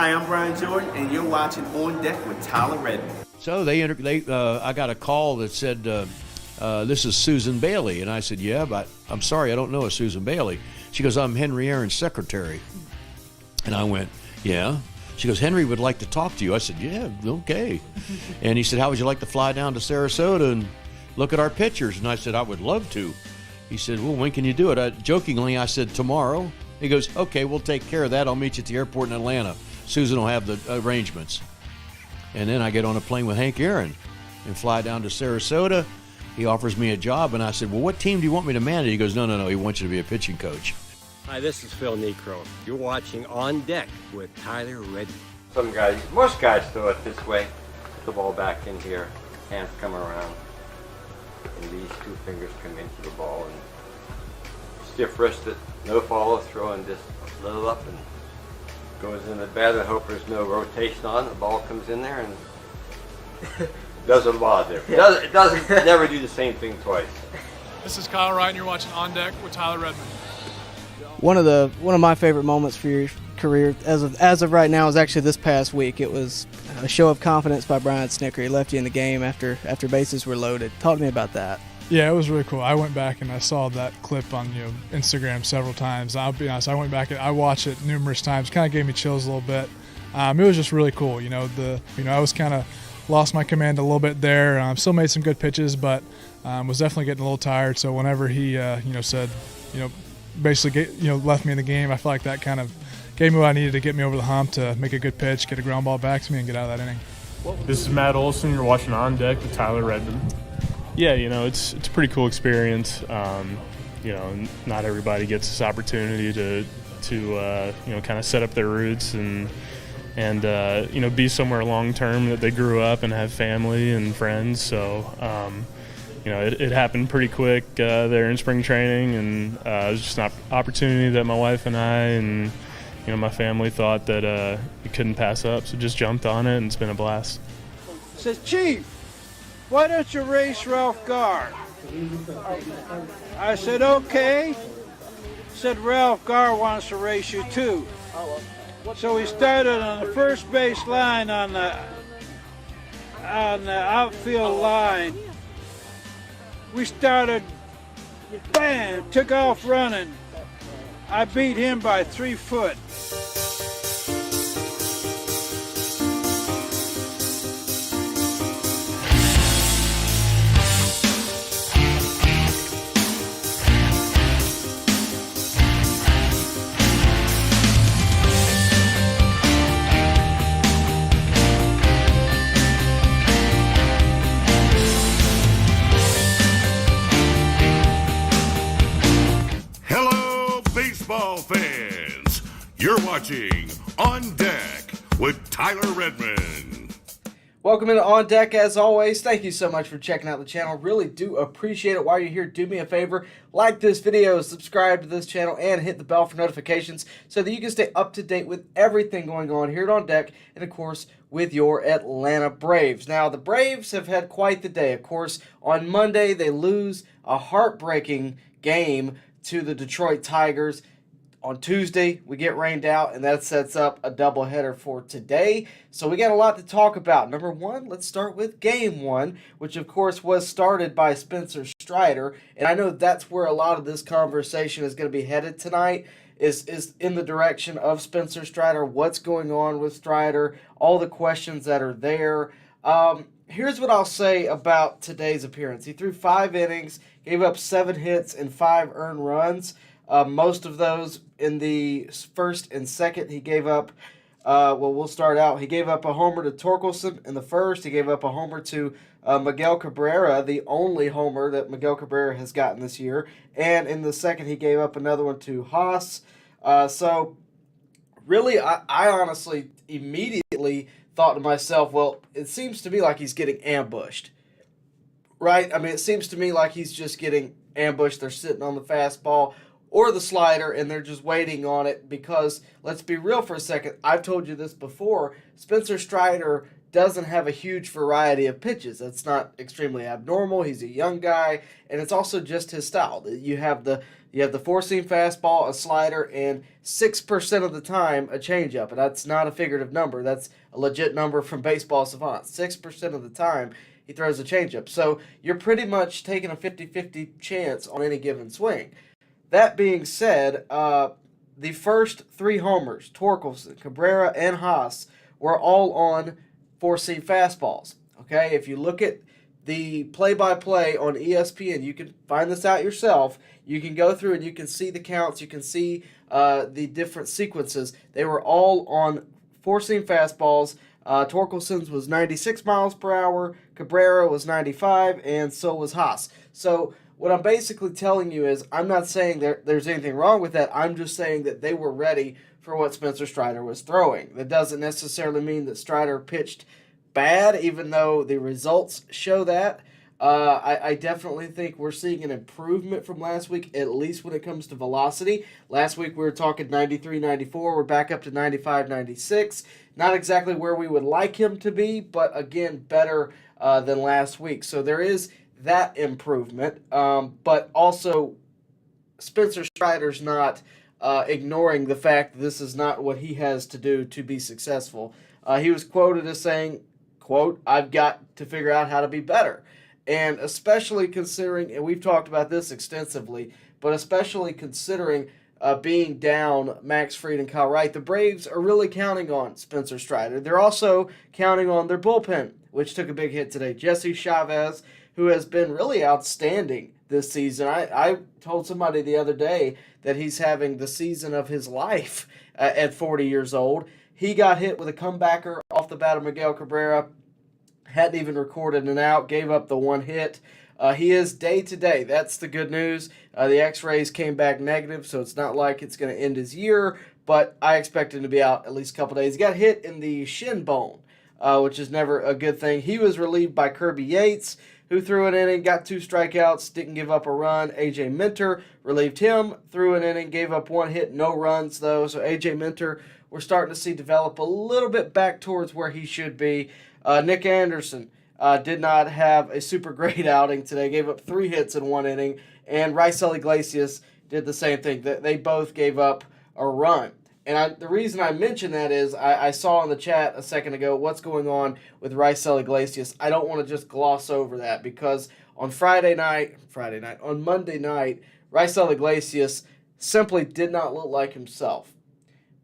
Hi, I'm Brian Jordan, and you're watching On Deck with Tyler Redmond. So I got a call that said, this is Susan Bailey. And I said, yeah, but I'm sorry, I don't know a Susan Bailey. She goes, I'm Henry Aaron's secretary. And I went, yeah. She goes, Henry would like to talk to you. I said, yeah, okay. And he said, how would you like to fly down to Sarasota and look at our pictures? And I said, I would love to. He said, well, when can you do it? Jokingly, I said, tomorrow. He goes, okay, we'll take care of that. I'll meet you at the airport in Atlanta. Susan will have the arrangements. And then I get on a plane with Hank Aaron and fly down to Sarasota. He offers me a job, and I said, well, what team do you want me to manage? He goes, no, he wants you to be a pitching coach. Hi, this is Phil Necro. You're watching On Deck with Tyler Redmond. Most guys throw it this way. Put the ball back in here, hands come around, and these two fingers come into the ball, and stiff wristed, no follow throw, and just a little up and goes in the bat. I hope there's no rotation on. The ball comes in there and doesn't bother. It doesn't never do the same thing twice. This is Kyle Wright, and you're watching On Deck with Tyler Redmond. One of my favorite moments for your career as of right now is actually this past week. It was a show of confidence by Brian Snicker. He left you in the game after bases were loaded. Talk to me about that. Yeah, it was really cool. I went back and I saw that clip on Instagram several times. I'll be honest, I watched it numerous times. Kind of gave me chills a little bit. It was just really cool. I was kind of lost my command a little bit there. Still made some good pitches, but was definitely getting a little tired. So whenever he said, basically left me in the game, I felt like that kind of gave me what I needed to get me over the hump to make a good pitch, get a ground ball back to me, and get out of that inning. This is Matt Olson. You're watching On Deck with Tyler Redmond. Yeah, it's a pretty cool experience. Not everybody gets this opportunity to kind of set up their roots and be somewhere long term that they grew up and have family and friends. So it happened pretty quick there in spring training, and it was just an opportunity that my wife and I and my family thought that we couldn't pass up. So just jumped on it, and it's been a blast. Says, Chief, why don't you race Ralph Garr? I said, okay. Said, Ralph Garr wants to race you too. So we started on the first base line on the outfield line. We started, bam, took off running. I beat him by 3 foot. Fans, you're watching On Deck with Tyler Redmond. Welcome into On Deck as always. Thank you so much for checking out the channel. Really do appreciate it. While you're here, do me a favor, like this video, subscribe to this channel, and hit the bell for notifications so that you can stay up to date with everything going on here at On Deck and, of course, with your Atlanta Braves. Now, the Braves have had quite the day. Of course, on Monday, they lose a heartbreaking game to the Detroit Tigers. On Tuesday, we get rained out, and that sets up a doubleheader for today. So we got a lot to talk about. Number one, let's start with Game 1, which, of course, was started by Spencer Strider. And I know that's where a lot of this conversation is going to be headed tonight, is in the direction of Spencer Strider, what's going on with Strider, all the questions that are there. Here's what I'll say about today's appearance. He threw 5 innings, gave up 7 hits and 5 earned runs. Most of those in the first and second. He gave up, we'll start out. He gave up a homer to Torkelson in the first. He gave up a homer to Miguel Cabrera, the only homer that Miguel Cabrera has gotten this year. And in the second, he gave up another one to Haas. So really, I honestly immediately thought to myself, well, it seems to me like he's getting ambushed. Right? I mean, it seems to me like he's just getting ambushed. They're sitting on the fastball or the slider, and they're just waiting on it because, let's be real for a second, I've told you this before, Spencer Strider doesn't have a huge variety of pitches. That's not extremely abnormal. He's a young guy, and it's also just his style. You have the four-seam fastball, a slider, and 6% of the time a changeup. And that's not a figurative number. That's a legit number from Baseball Savant. 6% of the time he throws a changeup. So you're pretty much taking a 50-50 chance on any given swing. That being said, the first 3 homers, Torkelson, Cabrera, and Haas, were all on four-seam fastballs. Okay, if you look at the play-by-play on ESPN, you can find this out yourself. You can go through and you can see the counts. You can see the different sequences. They were all on four-seam fastballs. Torkelson's was 96 miles per hour. Cabrera was 95, and so was Haas. So what I'm basically telling you is I'm not saying there's anything wrong with that. I'm just saying that they were ready for what Spencer Strider was throwing. That doesn't necessarily mean that Strider pitched bad, even though the results show that. I definitely think we're seeing an improvement from last week, at least when it comes to velocity. Last week we were talking 93, 94. We're back up to 95, 96. Not exactly where we would like him to be, but again, better than last week. So there is that improvement. But also, Spencer Strider's not ignoring the fact that this is not what he has to do to be successful. He was quoted as saying, quote, "I've got to figure out how to be better." And especially considering, and we've talked about this extensively, but especially considering being down Max Fried and Kyle Wright, the Braves are really counting on Spencer Strider. They're also counting on their bullpen, which took a big hit today. Jesse Chavez, who has been really outstanding this season. I told somebody the other day that he's having the season of his life at 40 years old. He got hit with a comebacker off the bat of Miguel Cabrera. Hadn't even recorded an out, gave up the one hit. He is day-to-day. That's the good news. The x-rays came back negative, so it's not like it's going to end his year, but I expect him to be out at least a couple days. He got hit in the shin bone, which is never a good thing. He was relieved by Kirby Yates, who threw an inning, got 2 strikeouts, didn't give up a run. A.J. Minter relieved him, threw an inning, gave up 1 hit, no runs, though. So A.J. Minter, we're starting to see develop a little bit back towards where he should be. Nick Anderson did not have a super great outing today, gave up 3 hits in 1 inning, and Raisel Iglesias did the same thing. They both gave up a run. And the reason I mention that is I saw in the chat a second ago what's going on with Raisel Iglesias. I don't want to just gloss over that because on Monday night, Raisel Iglesias simply did not look like himself.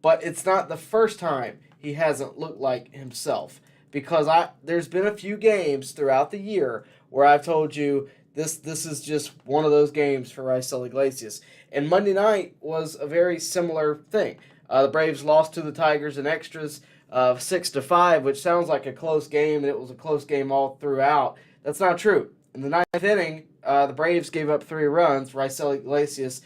But it's not the first time he hasn't looked like himself. Because there's been a few games throughout the year where I've told you this is just one of those games for Raisel Iglesias. And Monday night was a very similar thing. The Braves lost to the Tigers in extras 6-5, which sounds like a close game, and it was a close game all throughout. That's not true. In the 9th inning, the Braves gave up 3 runs. Raisel Iglesias,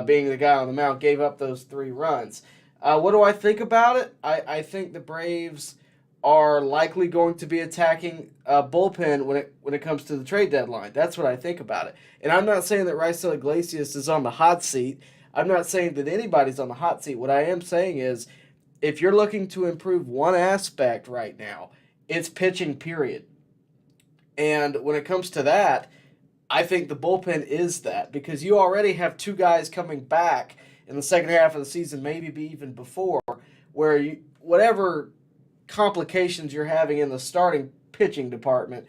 being the guy on the mound, gave up those 3 runs. What do I think about it? I think the Braves are likely going to be attacking bullpen when it comes to the trade deadline. That's what I think about it. And I'm not saying that Raisel Iglesias is on the hot seat. I'm not saying that anybody's on the hot seat. What I am saying is if you're looking to improve one aspect right now, it's pitching, period. And when it comes to that, I think the bullpen is that because you already have 2 guys coming back in the second half of the season, maybe even before, where whatever complications you're having in the starting pitching department,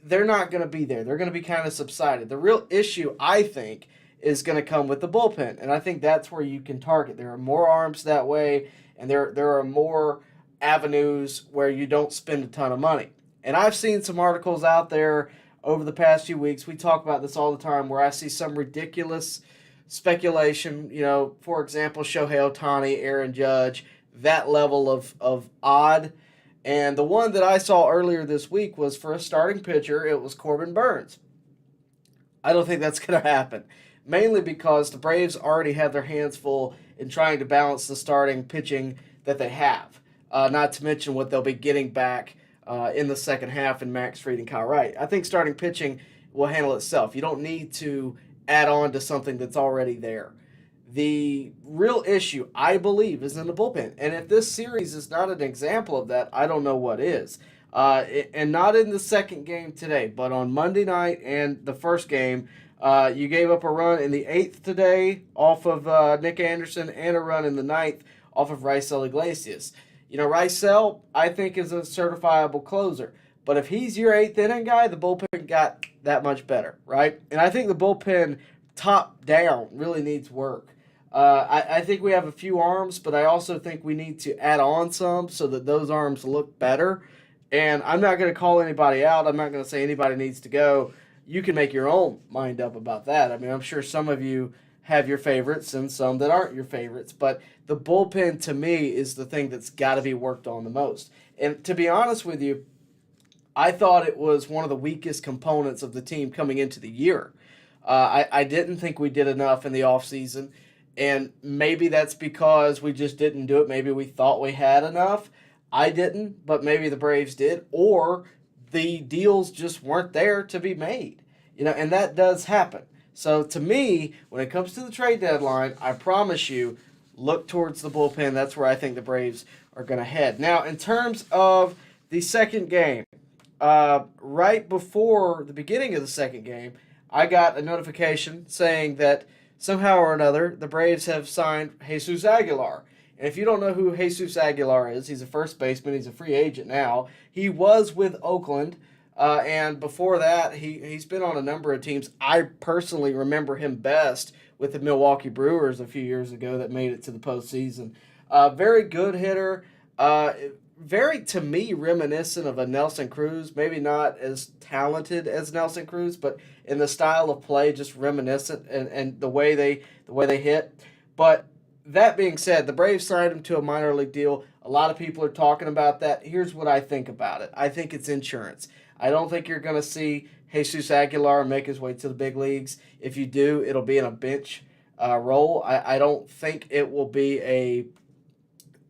they're not going to be there. They're going to be kind of subsided. The real issue, I think, is going to come with the bullpen, and I think that's where you can target. There are more arms that way, and there are more avenues where you don't spend a ton of money. And I've seen some articles out there over the past few weeks. We talk about this all the time where I see some ridiculous speculation, for example, Shohei Ohtani, Aaron Judge, that level of odd. And the one that I saw earlier this week was for a starting pitcher, it was Corbin Burns. I don't think that's going to happen, mainly because the Braves already have their hands full in trying to balance the starting pitching that they have, not to mention what they'll be getting back in the second half in Max Fried and Kyle Wright. I think starting pitching will handle itself. You don't need to add on to something that's already there. The real issue, I believe, is in the bullpen. And if this series is not an example of that, I don't know what is. And not in the second game today, but on Monday night and the first game, you gave up a run in the 8th today off of Nick Anderson and a run in the 9th off of Rysel Iglesias. You know, Rysel, I think, is a certifiable closer. But if he's your 8th inning guy, the bullpen got that much better, right? And I think the bullpen top down really needs work. I think we have a few arms, but I also think we need to add on some so that those arms look better. And I'm not going to call anybody out. I'm not going to say anybody needs to go. You can make your own mind up about that. I mean, I'm sure some of you have your favorites and some that aren't your favorites. But the bullpen, to me, is the thing that's got to be worked on the most. And to be honest with you, I thought it was one of the weakest components of the team coming into the year. I didn't think we did enough in the offseason. And maybe that's because we just didn't do it. Maybe we thought we had enough. I didn't, but maybe the Braves did, or the deals just weren't there to be made. You know, and that does happen. So to me, when it comes to the trade deadline, I promise you, look towards the bullpen. That's where I think the Braves are going to head. Now, in terms of the second game, right before the beginning of the second game, I got a notification saying that somehow or another, the Braves have signed Jesus Aguilar. And if you don't know who Jesus Aguilar is, he's a first baseman. He's a free agent now. He was with Oakland, and before that, he's been on a number of teams. I personally remember him best with the Milwaukee Brewers a few years ago that made it to the postseason. Very good hitter. Very, to me, reminiscent of a Nelson Cruz. Maybe not as talented as Nelson Cruz, but in the style of play, just reminiscent and the way they hit. But that being said, the Braves signed him to a minor league deal. A lot of people are talking about that. Here's what I think about it. I think it's insurance. I don't think you're going to see Jesus Aguilar make his way to the big leagues. If you do, it'll be in a bench role. I don't think it will be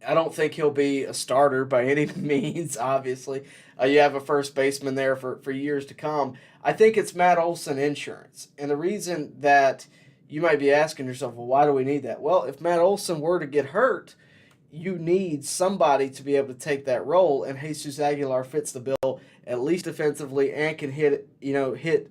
I don't think he'll be a starter by any means, obviously. You have a first baseman there for years to come. I think it's Matt Olson insurance. And the reason that you might be asking yourself, well, why do we need that? Well, if Matt Olson were to get hurt, you need somebody to be able to take that role, and Jesus Aguilar fits the bill, at least defensively, and can hit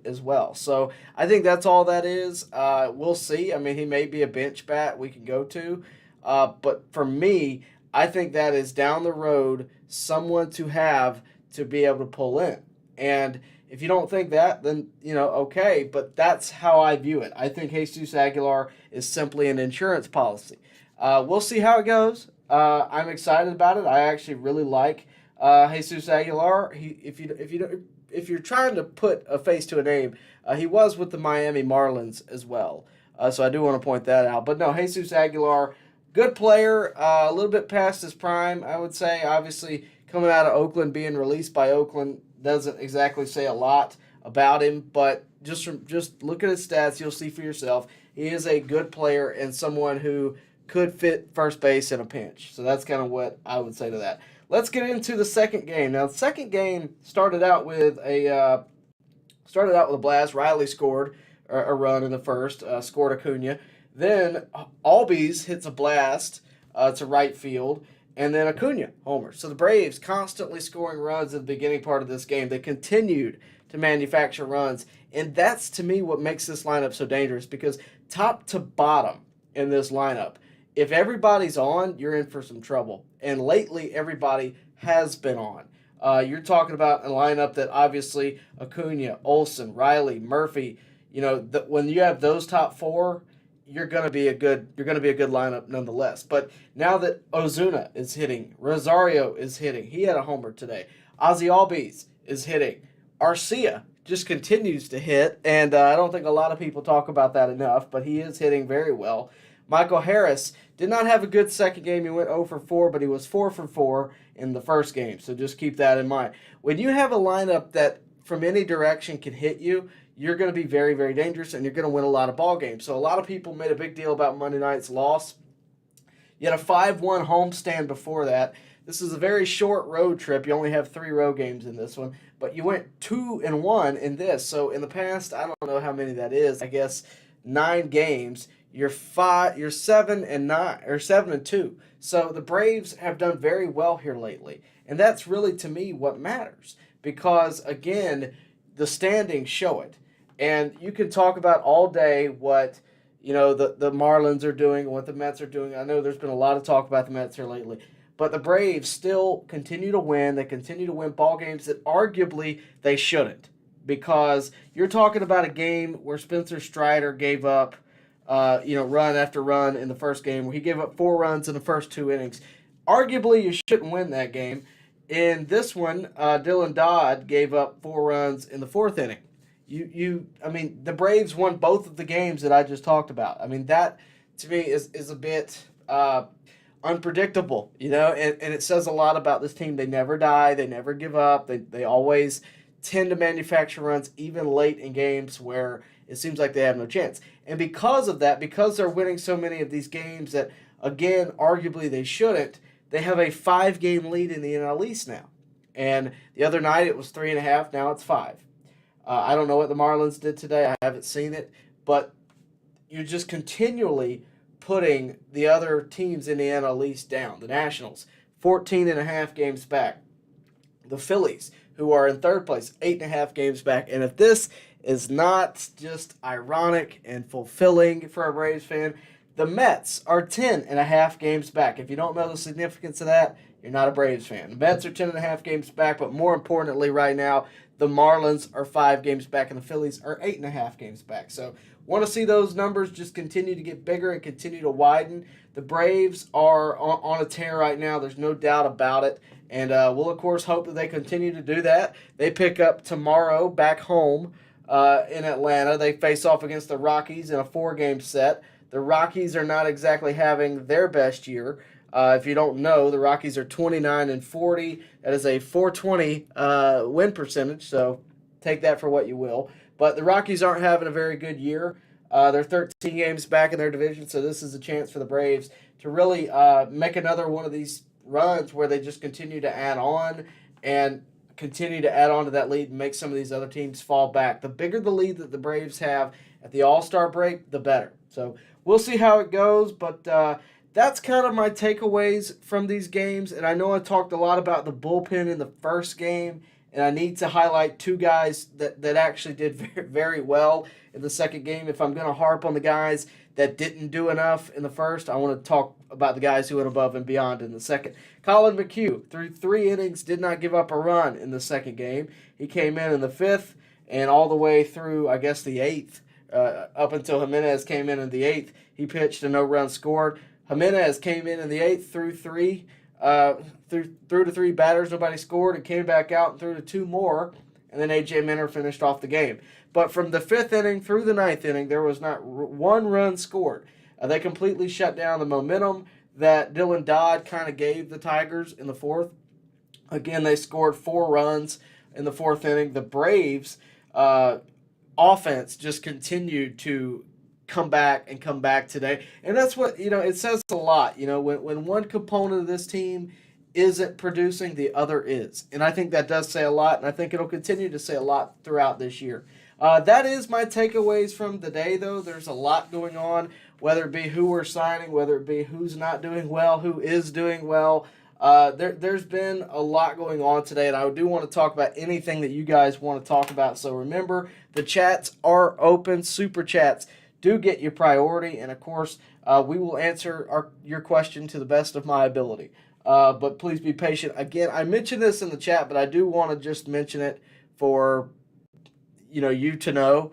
as well. So I think that's all that is. We'll see. I mean, he may be a bench bat we can go to. But for me, I think that is down the road someone to have to be able to pull in. And if you don't think that, then, okay. But that's how I view it. I think Jesus Aguilar is simply an insurance policy. We'll see how it goes. I'm excited about it. I actually really like Jesus Aguilar. If you're trying to put a face to a name, he was with the Miami Marlins as well. So I do want to point that out. But no, Jesus Aguilar, good player, a little bit past his prime, I would say. Obviously, coming out of Oakland, being released by Oakland doesn't exactly say a lot about him, but just look at his stats, you'll see for yourself. He is a good player and someone who could fit first base in a pinch. So that's kind of what I would say to that. Let's get into the second game. Now, the second game started out with a blast. Riley scored a run in the first, scored Acuna. Then Albies hits a blast to right field, and then Acuna homer. So the Braves constantly scoring runs at the beginning part of this game. They continued to manufacture runs, and that's, to me, what makes this lineup so dangerous, because top to bottom in this lineup, if everybody's on, you're in for some trouble. And lately, everybody has been on. You're talking about a lineup that obviously Acuna, Olson, Riley, Murphy, when you have those top four, you're going to be a good lineup nonetheless. But now that Ozuna is hitting, Rosario is hitting. He had a homer today. Ozzy Albies is hitting. Arcia just continues to hit, and I don't think a lot of people talk about that enough, but he is hitting very well. Michael Harris did not have a good second game. He went 0 for 4, but he was 4 for 4 in the first game, so just keep that in mind. When you have a lineup that from any direction can hit you, you're going to be very, very dangerous, and you're going to win a lot of ball games. So a lot of people made a big deal about Monday night's loss. You had a 5-1 homestand before that. This is a very short road trip. You only have 3 road games in this one, but you went 2-1 in this. So in the past, I don't know how many that is. I guess 9 games. You're 7-9 or 7-2. So the Braves have done very well here lately, and that's really to me what matters, because again, the standings show it. And you can talk about all day what the Marlins are doing and what the Mets are doing. I know there's been a lot of talk about the Mets here lately, but the Braves still continue to win. They continue to win ball games that arguably they shouldn't, because you're talking about a game where Spencer Strider gave up run after run in the first game, where he gave up 4 runs in the first 2 innings. Arguably, you shouldn't win that game. In this one, Dylan Dodd gave up 4 runs in the 4th inning. The Braves won both of the games that I just talked about. I mean, that to me is a bit unpredictable, and it says a lot about this team. They never die. They never give up. They always tend to manufacture runs, even late in games where it seems like they have no chance. And because of that, because they're winning so many of these games that, again, arguably they shouldn't, they have a 5-game lead in the NL East now. And the other night it was 3.5, now it's 5. I don't know what the Marlins did today. I haven't seen it. But you're just continually putting the other teams in the NL East down. The Nationals, 14.5 games back. The Phillies, who are in 3rd place, 8.5 games back. And if this is not just ironic and fulfilling for a Braves fan, the Mets are 10.5 games back. If you don't know the significance of that, you're not a Braves fan. The Mets are 10.5 games back, but more importantly right now, the Marlins are 5 games back and the Phillies are 8.5 games back. So want to see those numbers just continue to get bigger and continue to widen. The Braves are on a tear right now. There's no doubt about it. And we'll, of course, hope that they continue to do that. They pick up tomorrow back home in Atlanta. They face off against the Rockies in a 4-game set. The Rockies are not exactly having their best year. If you don't know, the Rockies are 29-40. That is a .420 win percentage, so take that for what you will. But the Rockies aren't having a very good year. They're 13 games back in their division, so this is a chance for the Braves to really make another one of these runs where they just continue to add on and continue to add on to that lead and make some of these other teams fall back. The bigger the lead that the Braves have at the All-Star break, the better. So we'll see how it goes, but that's kind of my takeaways from these games. And I know I talked a lot about the bullpen in the first game, and I need to highlight 2 guys that actually did very, very well in the second game. If I'm going to harp on the guys that didn't do enough in the first, I want to talk about the guys who went above and beyond in the second. Colin McHugh, through 3 innings, did not give up a run in the second game. He came in the 5th and all the way through, I guess, the 8th, up until Jimenez came in the 8th. He pitched and no run scored. Jimenez came in the 8th, threw 3 to 3 batters, nobody scored, and came back out and threw to 2 more, and then A.J. Minter finished off the game. But from the 5th inning through the 9th inning, there was not 1 run scored. They completely shut down the momentum that Dylan Dodd kind of gave the Tigers in the 4th. Again, they scored 4 runs in the 4th inning. The Braves' offense just continued to come back today. And that's what, it says a lot. When one component of this team isn't producing, the other is. And I think that does say a lot, and I think it'll continue to say a lot throughout this year. That is my takeaways from the day, though. There's a lot going on, whether it be who we're signing, whether it be who's not doing well, who is doing well. There's been a lot going on today, and I do want to talk about anything that you guys want to talk about. So remember, the chats are open. Super chats do get your priority, and of course, we will answer your question to the best of my ability. But please be patient. Again, I mentioned this in the chat, but I do want to just mention it for you to know.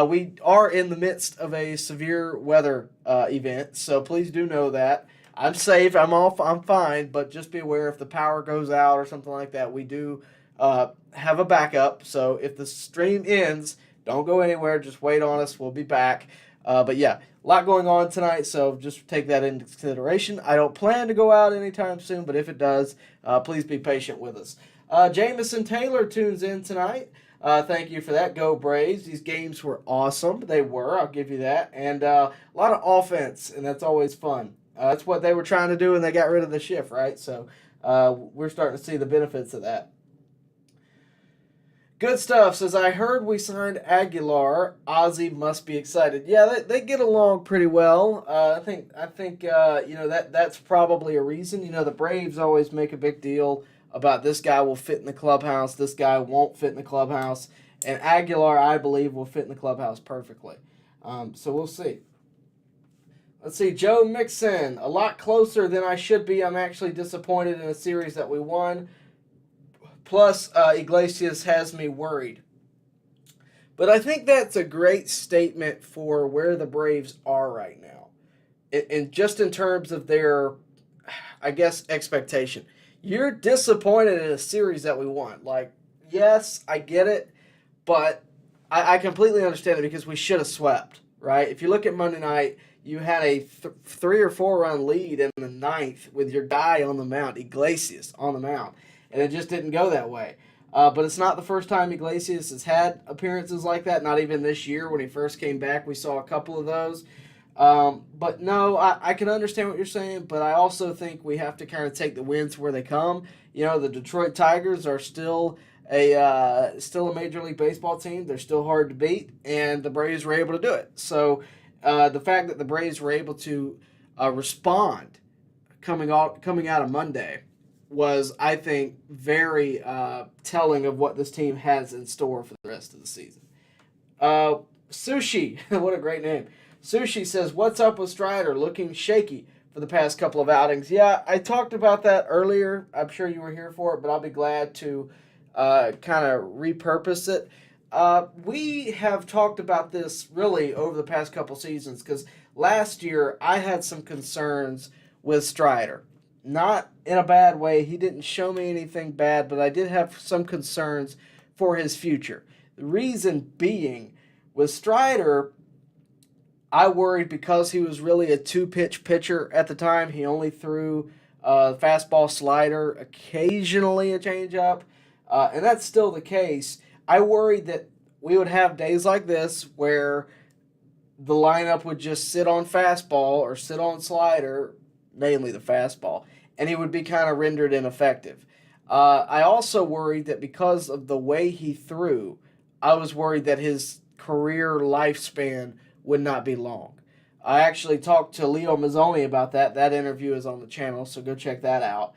We are in the midst of a severe weather event, so please do know that. I'm safe. I'm fine, but just be aware if the power goes out or something like that, we do have a backup. So if the stream ends, don't go anywhere. Just wait on us. We'll be back. But yeah, a lot going on tonight, so just take that into consideration. I don't plan to go out anytime soon, but if it does, please be patient with us. Jamison Taylor tunes in tonight. Thank you for that. Go Braves. These games were awesome. They were. I'll give you that. And a lot of offense, and that's always fun. That's what they were trying to do, and they got rid of the shift, right? So we're starting to see the benefits of that. Good stuff. Says, I heard we signed Aguilar. Ozzy must be excited. Yeah, they get along pretty well. I think that's probably a reason. The Braves always make a big deal about this guy will fit in the clubhouse, this guy won't fit in the clubhouse, and Aguilar, I believe, will fit in the clubhouse perfectly. So we'll see. Let's see, Joe Mixon, a lot closer than I should be. I'm actually disappointed in a series that we won. Plus, Iglesias has me worried. But I think that's a great statement for where the Braves are right now. And just in terms of their, I guess, expectation. You're disappointed in a series that we won. Like, yes, I get it, but I completely understand it because we should have swept, right? If you look at Monday night, you had a 3 or 4 run lead in the 9th with your guy on the mound, Iglesias on the mound, and it just didn't go that way. But it's not the first time Iglesias has had appearances like that, not even this year. When he first came back, we saw a couple of those. But no, I can understand what you're saying, but I also think we have to kind of take the wins where they come. The Detroit Tigers are still a Major League Baseball team. They're still hard to beat, and the Braves were able to do it. So the fact that the Braves were able to respond coming out of Monday was, I think, very telling of what this team has in store for the rest of the season. Sushi, what a great name. Sushi says, what's up with Strider? Looking shaky for the past couple of outings. Yeah, I talked about that earlier. I'm sure you were here for it, but I'll be glad to kind of repurpose it. We have talked about this really over the past couple seasons because last year I had some concerns with Strider. Not in a bad way. He didn't show me anything bad, but I did have some concerns for his future. The reason being, with Strider, I worried because he was really a 2-pitch pitcher at the time. He only threw fastball, slider, occasionally a changeup, and that's still the case. I worried that we would have days like this where the lineup would just sit on fastball or sit on slider, mainly the fastball, and he would be kind of rendered ineffective. I also worried that because of the way he threw, I was worried that his career lifespan would not be long. I actually talked to Leo Mazzoni about that. That interview is on the channel, so go check that out.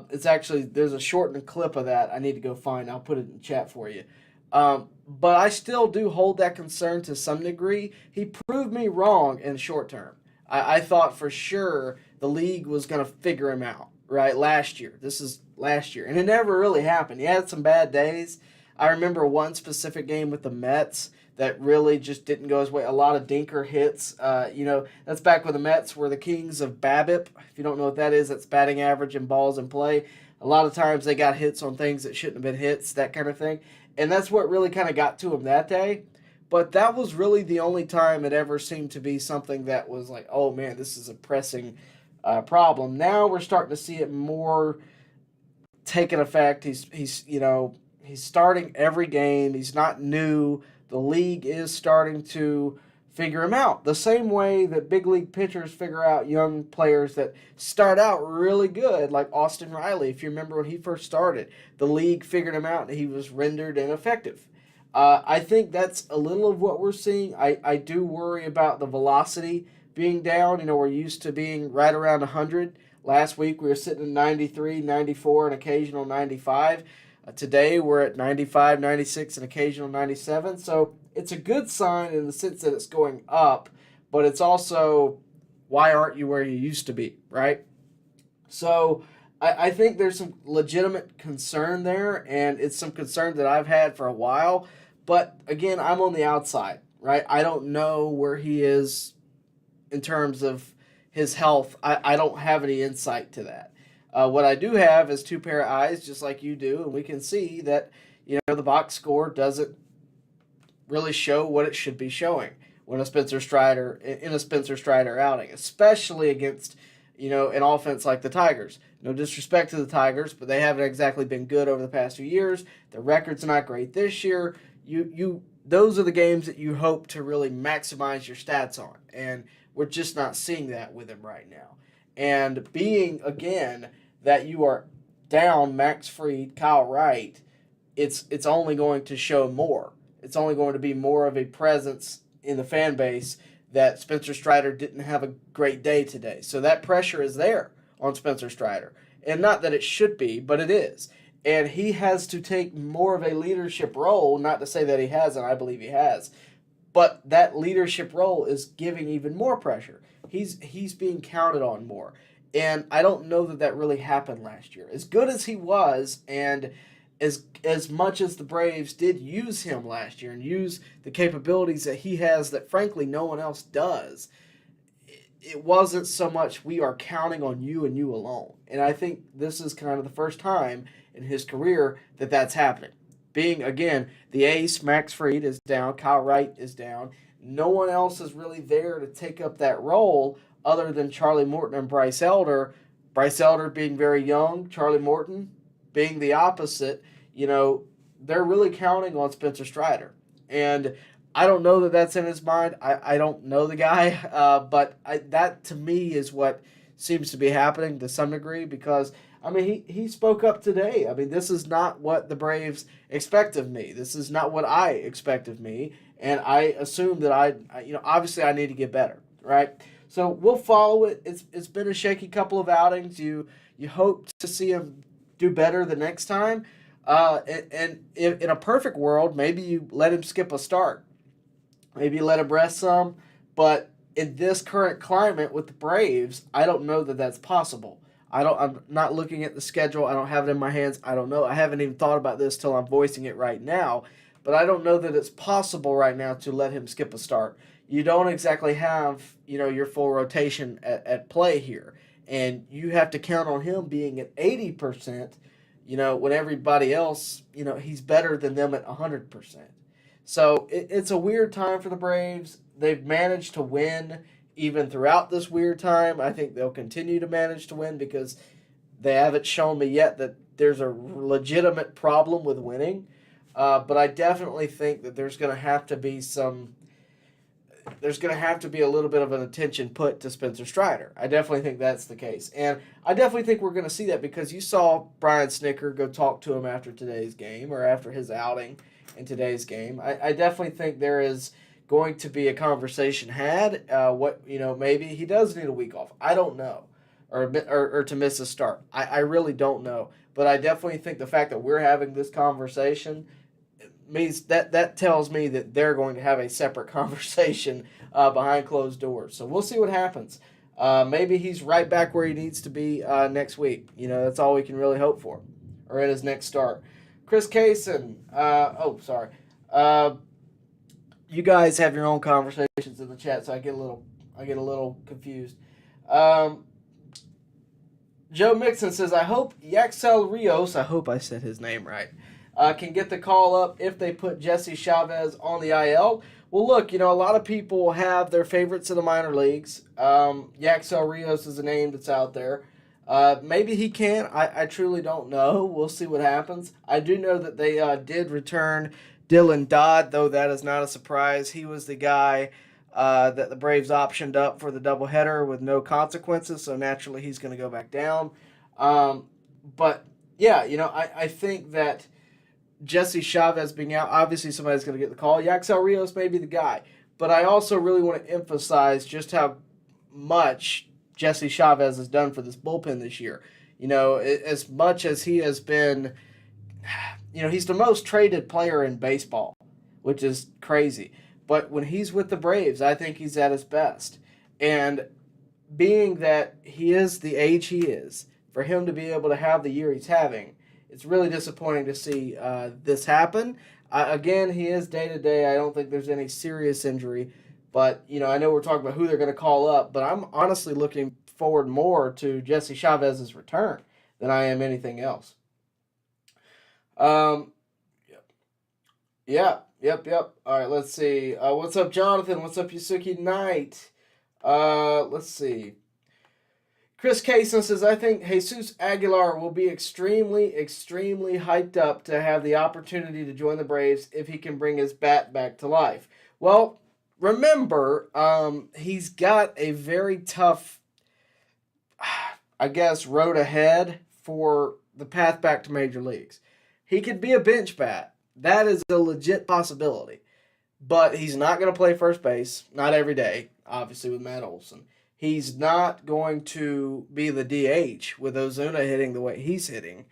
There's a shortened clip of that I need to go find. I'll put it in the chat for you. But I still do hold that concern to some degree. He proved me wrong in the short term. I thought for sure the league was going to figure him out, right, last year. This is last year. And it never really happened. He had some bad days. I remember one specific game with the Mets that really just didn't go his way. A lot of dinker hits. That's back when the Mets were the kings of BABIP. If you don't know what that is, that's batting average and balls in play. A lot of times they got hits on things that shouldn't have been hits, that kind of thing. And that's what really kind of got to him that day. But that was really the only time it ever seemed to be something that was like, oh man, this is a pressing problem. Now we're starting to see it more taking effect. He's starting every game. He's not new. The league is starting to figure him out. The same way that big league pitchers figure out young players that start out really good, like Austin Riley. If you remember when he first started, the league figured him out and he was rendered ineffective. I think that's a little of what we're seeing. I do worry about the velocity being down. We're used to being right around 100. Last week we were sitting at 93, 94, and occasional 95. Today we're at 95, 96, and occasional 97. So it's a good sign in the sense that it's going up, but it's also, why aren't you where you used to be, right? So I think there's some legitimate concern there, and it's some concern that I've had for a while. But again, I'm on the outside, right? I don't know where he is in terms of his health. I don't have any insight to that. What I do have is 2 pair of eyes, just like you do, and we can see that the box score doesn't really show what it should be showing when in a Spencer Strider outing, especially against an offense like the Tigers. No disrespect to the Tigers, but they haven't exactly been good over the past few years. The record's not great this year. Those are the games that you hope to really maximize your stats on, and we're just not seeing that with him right now. And being, again, that you are down Max Fried, Kyle Wright, it's only going to show more. It's only going to be more of a presence in the fan base that Spencer Strider didn't have a great day today. So that pressure is there on Spencer Strider. And not that it should be, but it is. And he has to take more of a leadership role, not to say that he hasn't, I believe he has. But that leadership role is giving even more pressure. He's being counted on more. And I don't know that really happened last year. As good as he was, and as much as the Braves did use him last year and use the capabilities that he has that frankly no one else does, it wasn't so much we are counting on you and you alone. And I think this is kind of the first time in his career that that's happening. Being, again, the ace, Max Fried, is down. Kyle Wright is down. No one else is really there to take up that role other than Charlie Morton and Bryce Elder. Bryce Elder being very young, Charlie Morton being the opposite. They're really counting on Spencer Strider. And I don't know that that's in his mind. I don't know the guy, but that to me is what seems to be happening to some degree because, he spoke up today. This is not what the Braves expect of me. This is not what I expect of me, and I assume that obviously I need to get better, right? So we'll follow it. It's been a shaky couple of outings. You hope to see him do better the next time, and in a perfect world, maybe you let him skip a start. Maybe let him rest some, but in this current climate with the Braves, I don't know that that's possible. I'm not looking at the schedule. I don't have it in my hands. I don't know. I haven't even thought about this till I'm voicing it right now, but I don't know that it's possible right now to let him skip a start. You don't exactly have, your full rotation at play here, and you have to count on him being at 80%, when everybody else, he's better than them at 100%. So it's a weird time for the Braves. They've managed to win even throughout this weird time. I think they'll continue to manage to win because they haven't shown me yet that there's a legitimate problem with winning. But I definitely think that there's going to have to be a little bit of an attention put to Spencer Strider. I definitely think that's the case. And I definitely think we're going to see that because you saw Brian Snicker go talk to him after today's game or after his outing in today's game. I definitely think there is going to be a conversation had. Maybe he does need a week off. I don't know. Or to miss a start. I really don't know. But I definitely think the fact that we're having this conversation means that tells me that they're going to have a separate conversation behind closed doors. So we'll see what happens. Maybe he's right back where he needs to be next week. That's all we can really hope for. Or at his next start. Chris Kaysen. You guys have your own conversations in the chat, so I get a little confused. Joe Mixon says, I hope Yaxel Rios, I hope I said his name right, can get the call up if they put Jesse Chavez on the IL. Well, look, a lot of people have their favorites in the minor leagues. Yaxel Rios is a name that's out there. Maybe he can. I truly don't know. We'll see what happens. I do know that they did return Dylan Dodd, though that is not a surprise. He was the guy that the Braves optioned up for the doubleheader with no consequences, so naturally he's going to go back down. But, yeah, I think that Jesse Chavez being out, obviously somebody's going to get the call. Yaxel Rios may be the guy. But I also really want to emphasize just how much Jesse Chavez has done for this bullpen this year. As much as he has been, he's the most traded player in baseball, which is crazy. But when he's with the Braves, I think he's at his best. And being that he is the age he is, for him to be able to have the year he's having, it's really disappointing to see this happen. Again, he is day-to-day. I don't think there's any serious injury. But, I know we're talking about who they're going to call up, but I'm honestly looking forward more to Jesse Chavez's return than I am anything else. Yep. All right, let's see. What's up, Jonathan? What's up, Yusuke Knight? Let's see. Chris Kaysen says, I think Jesus Aguilar will be extremely, extremely hyped up to have the opportunity to join the Braves if he can bring his bat back to life. Well, remember, he's got a very tough, road ahead for the path back to major leagues. he could be a bench bat. That is a legit possibility. But he's not going to play first base, not every day, obviously, with Matt Olson. He's not going to be the DH with Ozuna hitting the way he's hitting.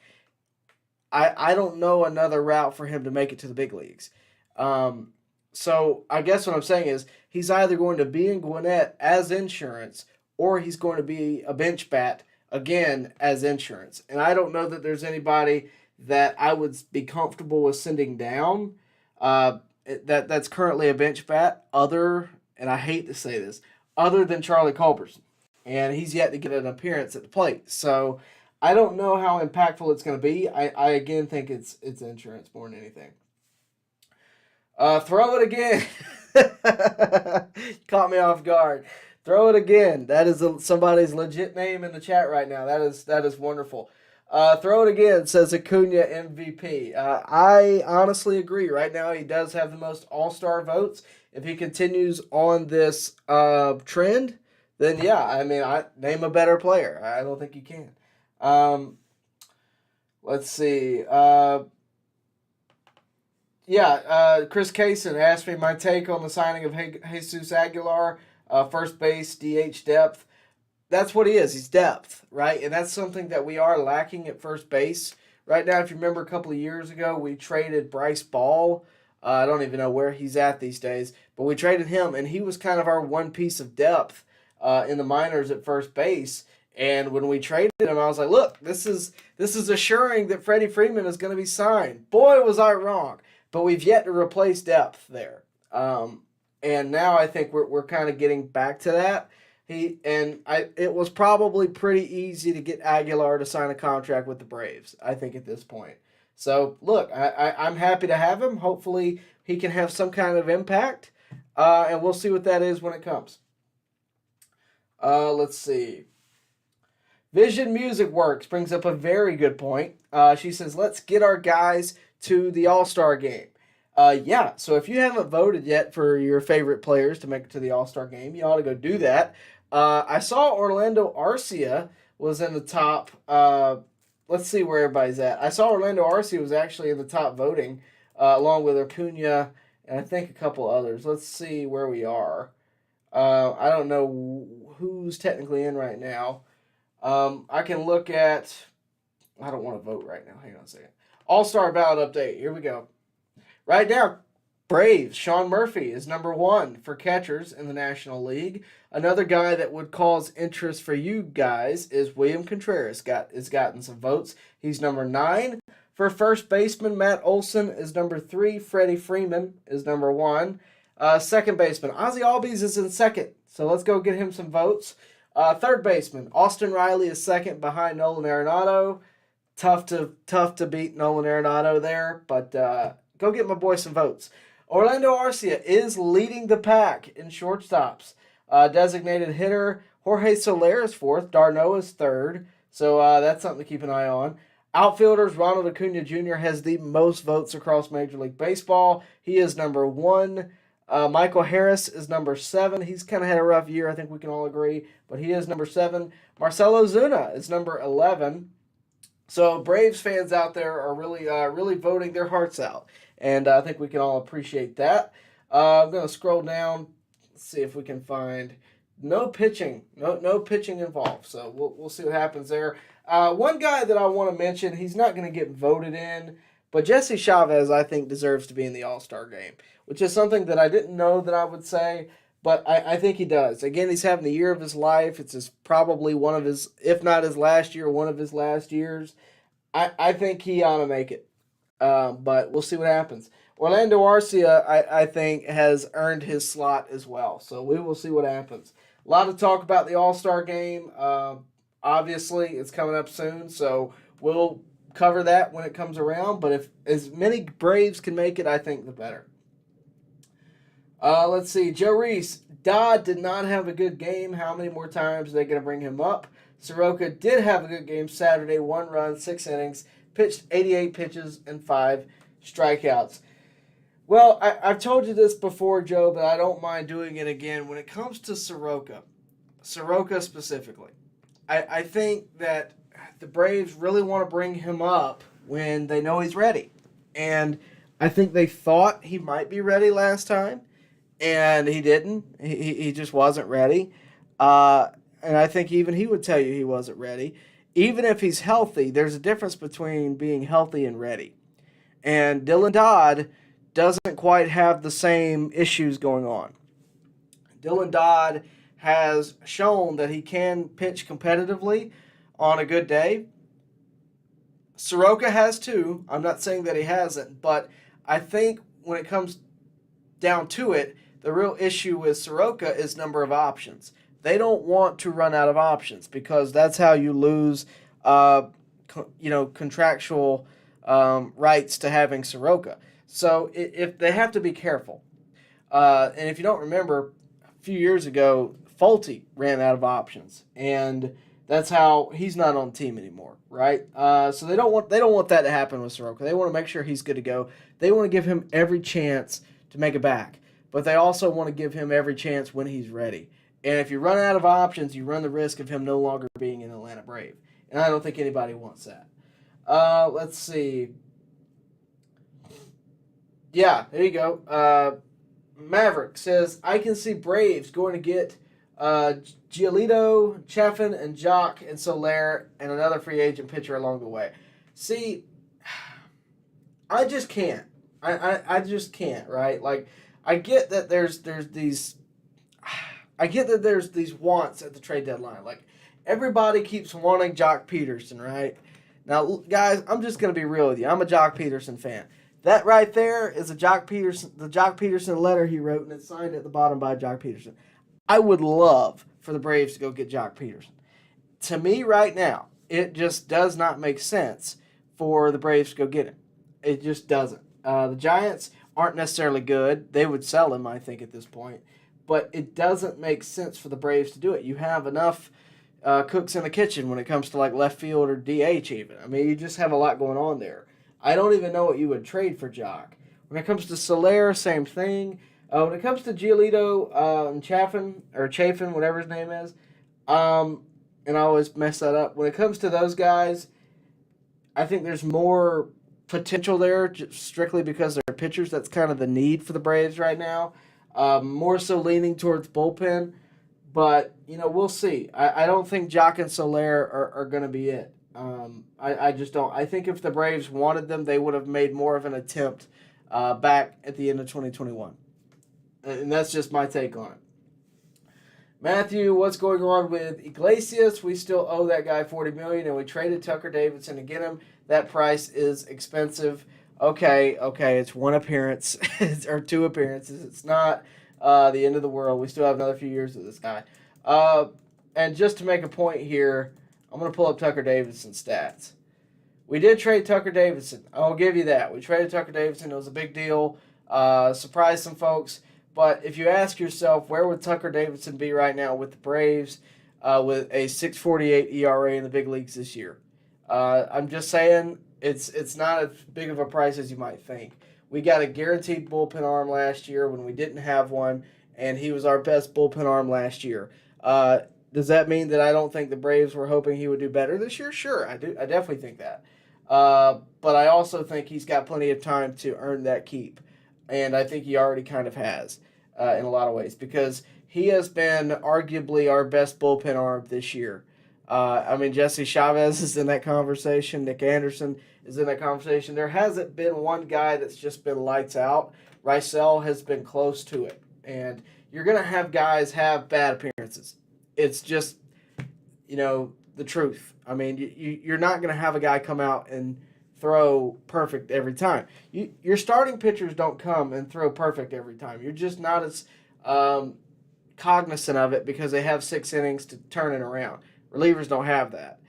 I don't know another route for him to make it to the big leagues. So I guess what I'm saying is he's either going to be in Gwinnett as insurance or he's going to be a bench bat again as insurance. And I don't know that there's anybody that I would be comfortable with sending down that's currently a bench bat other, and I hate to say this, other than Charlie Culberson. And he's yet to get an appearance at the plate. So I don't know how impactful it's going to be. I again think it's insurance more than anything. Throw it again. Caught me off guard. Throw it again. That is somebody's legit name in the chat right now. That is wonderful. Throw it again, says Acuna MVP. I honestly agree. Right now, he does have the most all-star votes. If he continues on this trend, then yeah, I mean, name a better player. I don't think you can. Let's see. Chris Kaysen asked me my take on the signing of Jesus Aguilar, first base, DH depth. That's what he is. He's depth, right? And that's something that we are lacking at first base. Right now, if you remember a couple of years ago, we traded Bryce Ball. I don't even know where he's at these days, but we traded him, and he was kind of our one piece of depth in the minors at first base. And when we traded him, I was like, look, this is assuring that Freddie Freeman is going to be signed. Boy, was I wrong. But we've yet to replace depth there. And now I think we're kind of getting back to that. It was probably pretty easy to get Aguilar to sign a contract with the Braves, I think, at this point. So, look, I'm happy to have him. Hopefully he can have some kind of impact, and we'll see what that is when it comes. Let's see. Vision Music Works brings up a very good point. She says, let's get our guys to the All-Star game. So if you haven't voted yet for your favorite players to make it to the All-Star game, you ought to go do that. I saw Orlando Arcia was in the top. Let's see where everybody's at. I saw Orlando Arcia was actually in the top voting, along with Acuna and I think a couple others. Let's see where we are. I don't know who's technically in right now. I can look at. I don't want to vote right now. Hang on a second. All-Star ballot update. Here we go. Right now, Braves, Sean Murphy is number 1 for catchers in the National League. Another guy that would cause interest for you guys is William Contreras. Has gotten some votes. He's number 9. For first baseman, Matt Olson is number 3. Freddie Freeman is number 1. Second baseman, Ozzie Albies is in second. So let's go get him some votes. Third baseman, Austin Riley is second behind Nolan Arenado. Tough to beat Nolan Arenado there, but go get my boy some votes. Orlando Arcia is leading the pack in shortstops. Designated hitter Jorge Soler is 4th. Darno is 3rd. So that's something to keep an eye on. Outfielders, Ronald Acuna Jr. has the most votes across Major League Baseball. He is number 1. Michael Harris is number 7. He's kind of had a rough year, I think we can all agree, but he is number 7. Marcell Ozuna is number 11. So Braves fans out there are really voting their hearts out, and I think we can all appreciate that. I'm going to scroll down, see if we can find no pitching involved. So we'll see what happens there. One guy that I want to mention, he's not going to get voted in, but Jesse Chavez I think deserves to be in the All-Star game, which is something that I didn't know that I would say. But I think he does. Again, he's having the year of his life. It's probably one of his, if not his last year, one of his last years. I think he ought to make it. But we'll see what happens. Orlando Arcia, I think, has earned his slot as well. So we will see what happens. A lot of talk about the All-Star game. Obviously, it's coming up soon. So we'll cover that when it comes around. But if as many Braves can make it, I think the better. Let's see. Joe Reese. Dodd did not have a good game. How many more times are they going to bring him up? Soroka did have a good game Saturday. 1 run, 6 innings. Pitched 88 pitches and 5 strikeouts. Well, I've told you this before, Joe, but I don't mind doing it again. When it comes to Soroka specifically, I think that the Braves really want to bring him up when they know he's ready. And I think they thought he might be ready last time, and he didn't. He just wasn't ready. And I think even he would tell you he wasn't ready. Even if he's healthy, there's a difference between being healthy and ready. And Dylan Dodd doesn't quite have the same issues going on. Dylan Dodd has shown that he can pitch competitively on a good day. Soroka has too. I'm not saying that he hasn't, but I think when it comes down to it, the real issue with Soroka is number of options. They don't want to run out of options because that's how you lose, contractual rights to having Soroka. So if they have to be careful. And if you don't remember, a few years ago, Fulte ran out of options, and that's how he's not on the team anymore, right? So they don't want that to happen with Soroka. They want to make sure he's good to go. They want to give him every chance to make it back, but they also want to give him every chance when he's ready. And if you run out of options, you run the risk of him no longer being an Atlanta Brave, and I don't think anybody wants that. Let's see. Yeah, there you go. Maverick says, I can see Braves going to get Giolito, Chaffin, and Jock and Soler, and another free agent pitcher along the way. See, I just can't. I just can't, right? Like, I get that there's these wants at the trade deadline. Like, everybody keeps wanting Jock Peterson, right? Now, guys, I'm just going to be real with you. I'm a Jock Peterson fan. That right there is the Jock Peterson letter he wrote, and it's signed at the bottom by Jock Peterson. I would love for the Braves to go get Jock Peterson. To me, right now, it just does not make sense for the Braves to go get him. It just doesn't. The Giants aren't necessarily good. They would sell him, I think, at this point. But it doesn't make sense for the Braves to do it. You have enough cooks in the kitchen when it comes to like left field or DH even. I mean, you just have a lot going on there. I don't even know what you would trade for Jock. When it comes to Soler, same thing. When it comes to Giolito and Chafin, whatever his name is, and I always mess that up. When it comes to those guys, I think there's more potential there just strictly because they're pitchers. That's kind of the need for the Braves right now. More so leaning towards bullpen. But, we'll see. I don't think Jock and Soler are going to be it. I just don't. I think if the Braves wanted them, they would have made more of an attempt back at the end of 2021. And that's just my take on it. Matthew, what's going on with Iglesias? We still owe that guy $40 million, and we traded Tucker Davidson to get him. That price is expensive. Okay, it's one appearance or two appearances. It's not the end of the world. We still have another few years with this guy. And just to make a point here, I'm going to pull up Tucker Davidson's stats. We did trade Tucker Davidson. I'll give you that. We traded Tucker Davidson. It was a big deal. Surprised some folks. But if you ask yourself, where would Tucker Davidson be right now with the Braves with a 6.48 ERA in the big leagues this year? I'm just saying it's not as big of a price as you might think. We got a guaranteed bullpen arm last year when we didn't have one, and he was our best bullpen arm last year. Does that mean that I don't think the Braves were hoping he would do better this year? Sure, I do. I definitely think that. But I also think he's got plenty of time to earn that keep. And I think he already kind of has in a lot of ways because he has been arguably our best bullpen arm this year. Jesse Chavez is in that conversation. Nick Anderson is in that conversation. There hasn't been one guy that's just been lights out. Rysel has been close to it. And you're going to have guys have bad appearances. It's just, the truth. I mean, you're not going to have a guy come out and throw perfect every time. Your starting pitchers don't come and throw perfect every time. You're just not as cognizant of it because they have 6 innings to turn it around. Relievers don't have that.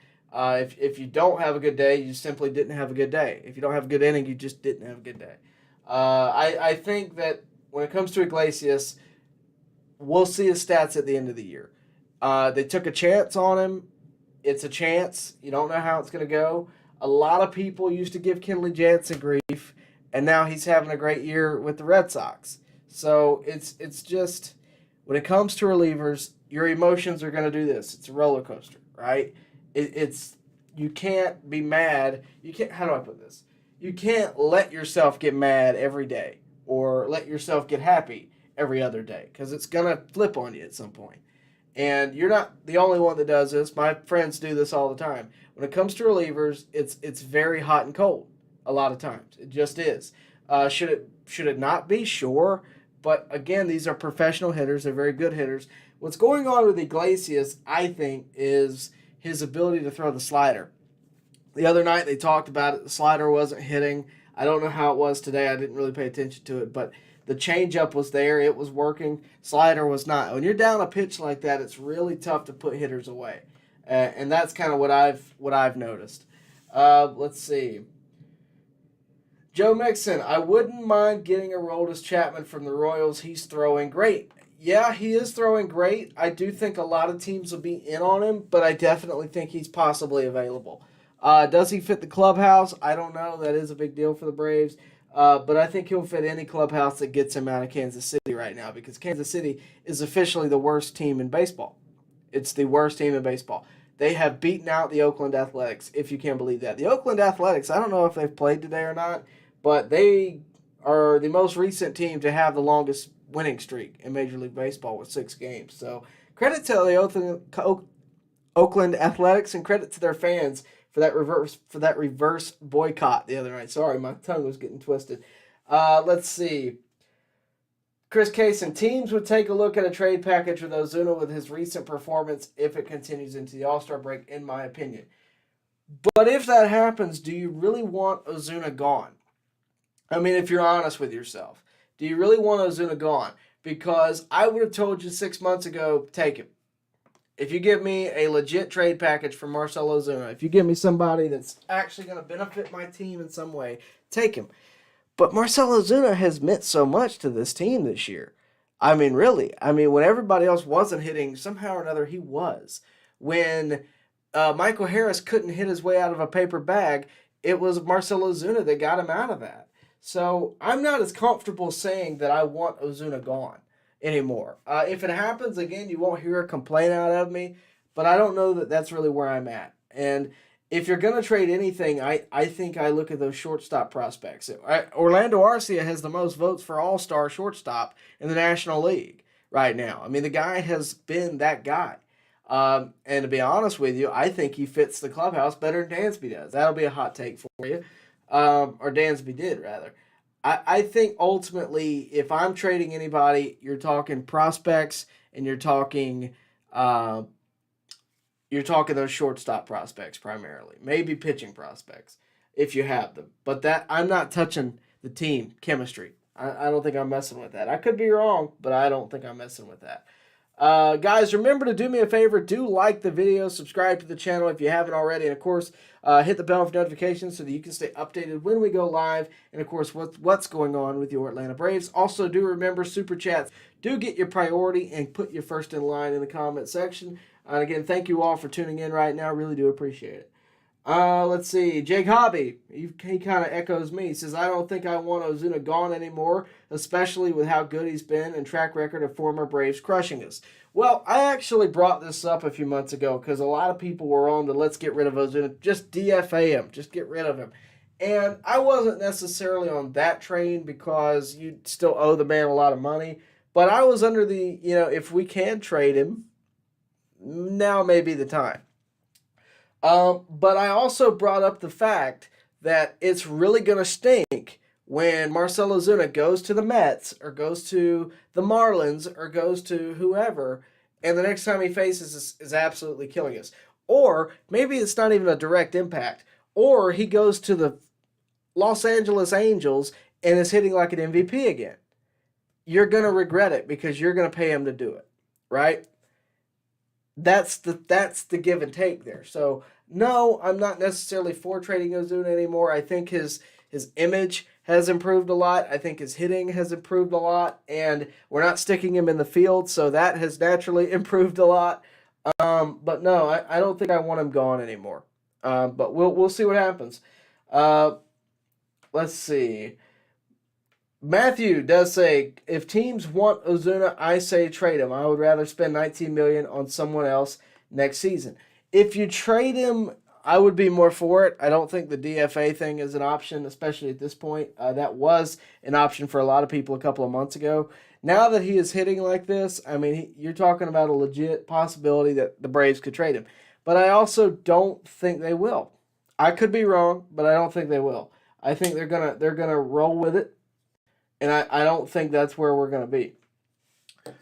If you don't have a good day, you simply didn't have a good day. If you don't have a good inning, you just didn't have a good day. I think that when it comes to Iglesias, we'll see his stats at the end of the year. They took a chance on him. It's a chance. You don't know how it's going to go. A lot of people used to give Kenley Jansen grief, and now he's having a great year with the Red Sox. So it's just, when it comes to relievers, your emotions are going to do this. It's a roller coaster, right? you can't be mad. You can't. How do I put this? You can't let yourself get mad every day or let yourself get happy every other day because it's gonna flip on you at some point. And you're not the only one that does this. My friends do this all the time. When it comes to relievers, it's very hot and cold a lot of times. It just is. Should it not be? Sure. But again, these are professional hitters. They're very good hitters. What's going on with Iglesias, I think, is his ability to throw the slider. The other night they talked about it. The slider wasn't hitting. I don't know how it was today. I didn't really pay attention to it, but the changeup was there. It was working. Slider was not. When you're down a pitch like that, it's really tough to put hitters away, and that's kind of what I've noticed. Let's see. Joe Mixon, I wouldn't mind getting a Aroldis Chapman from the Royals. He's throwing great. Yeah, he is throwing great. I do think a lot of teams will be in on him, but I definitely think he's possibly available. Does he fit the clubhouse? I don't know. That is a big deal for the Braves. But I think he'll fit any clubhouse that gets him out of Kansas City right now because Kansas City is officially the worst team in baseball. It's the worst team in baseball. They have beaten out the Oakland Athletics, if you can believe that. The Oakland Athletics, I don't know if they've played today or not, but they are the most recent team to have the longest winning streak in Major League Baseball with 6 games. So credit to the Oakland Athletics and credit to their fans for that reverse boycott the other night. Sorry, my tongue was getting twisted. Let's see. Chris Kaysen, teams would take a look at a trade package with Ozuna with his recent performance if it continues into the All-Star break, in my opinion. But if that happens, do you really want Ozuna gone? I mean, if you're honest with yourself, do you really want Ozuna gone? Because I would have told you 6 months ago, take him. If you give me a legit trade package for Marcell Ozuna, if you give me somebody that's actually going to benefit my team in some way, take him. But Marcell Ozuna has meant so much to this team this year. I mean, really. I mean, when everybody else wasn't hitting, somehow or another he was. When Michael Harris couldn't hit his way out of a paper bag, it was Marcell Ozuna that got him out of that. So I'm not as comfortable saying that I want Ozuna gone anymore. If it happens, again, you won't hear a complaint out of me, but I don't know that that's really where I'm at. And if you're going to trade anything, I think I look at those shortstop prospects. Orlando Arcia has the most votes for all-star shortstop in the National League right now. I mean, the guy has been that guy. And to be honest with you, I think he fits the clubhouse better than Dansby does. That'll be a hot take for you. Or Dansby did, rather. I think ultimately, if I'm trading anybody, you're talking prospects and you're talking those shortstop prospects primarily. Maybe pitching prospects if you have them. But that I'm not touching the team chemistry. I don't think I'm messing with that. I could be wrong, but I don't think I'm messing with that. Guys, remember to do me a favor. Do like the video, subscribe to the channel if you haven't already, and of course, hit the bell for notifications so that you can stay updated when we go live, and of course, what's going on with your Atlanta Braves. Also, do remember, Super Chats do get your priority and put you first in line in the comment section. And again, thank you all for tuning in right now. Really do appreciate it. Let's see. Jake Hobby, he kind of echoes me. He says, I don't think I want Ozuna gone anymore, especially with how good he's been and track record of former Braves crushing us. Well, I actually brought this up a few months ago because a lot of people were on the let's get rid of Ozuna. Just DFA him. Just get rid of him. And I wasn't necessarily on that train because you still owe the man a lot of money. But I was under the, if we can trade him, now may be the time. But I also brought up the fact that it's really going to stink when Marcell Ozuna goes to the Mets or goes to the Marlins or goes to whoever, and the next time he faces is absolutely killing us. Or maybe it's not even a direct impact. Or he goes to the Los Angeles Angels and is hitting like an MVP again. You're going to regret it because you're going to pay him to do it, right? That's the give and take there. So, no, I'm not necessarily for trading Ozuna anymore. I think his image has improved a lot. I think his hitting has improved a lot. And we're not sticking him in the field, so that has naturally improved a lot. But no, I don't think I want him gone anymore. But we'll see what happens. Let's see. Matthew does say, if teams want Ozuna, I say trade him. I would rather spend $19 million on someone else next season. If you trade him, I would be more for it. I don't think the DFA thing is an option, especially at this point. That was an option for a lot of people a couple of months ago. Now that he is hitting like this, I mean, you're talking about a legit possibility that the Braves could trade him. But I also don't think they will. I could be wrong, but I don't think they will. I think they're gonna roll with it, and I don't think that's where we're gonna be.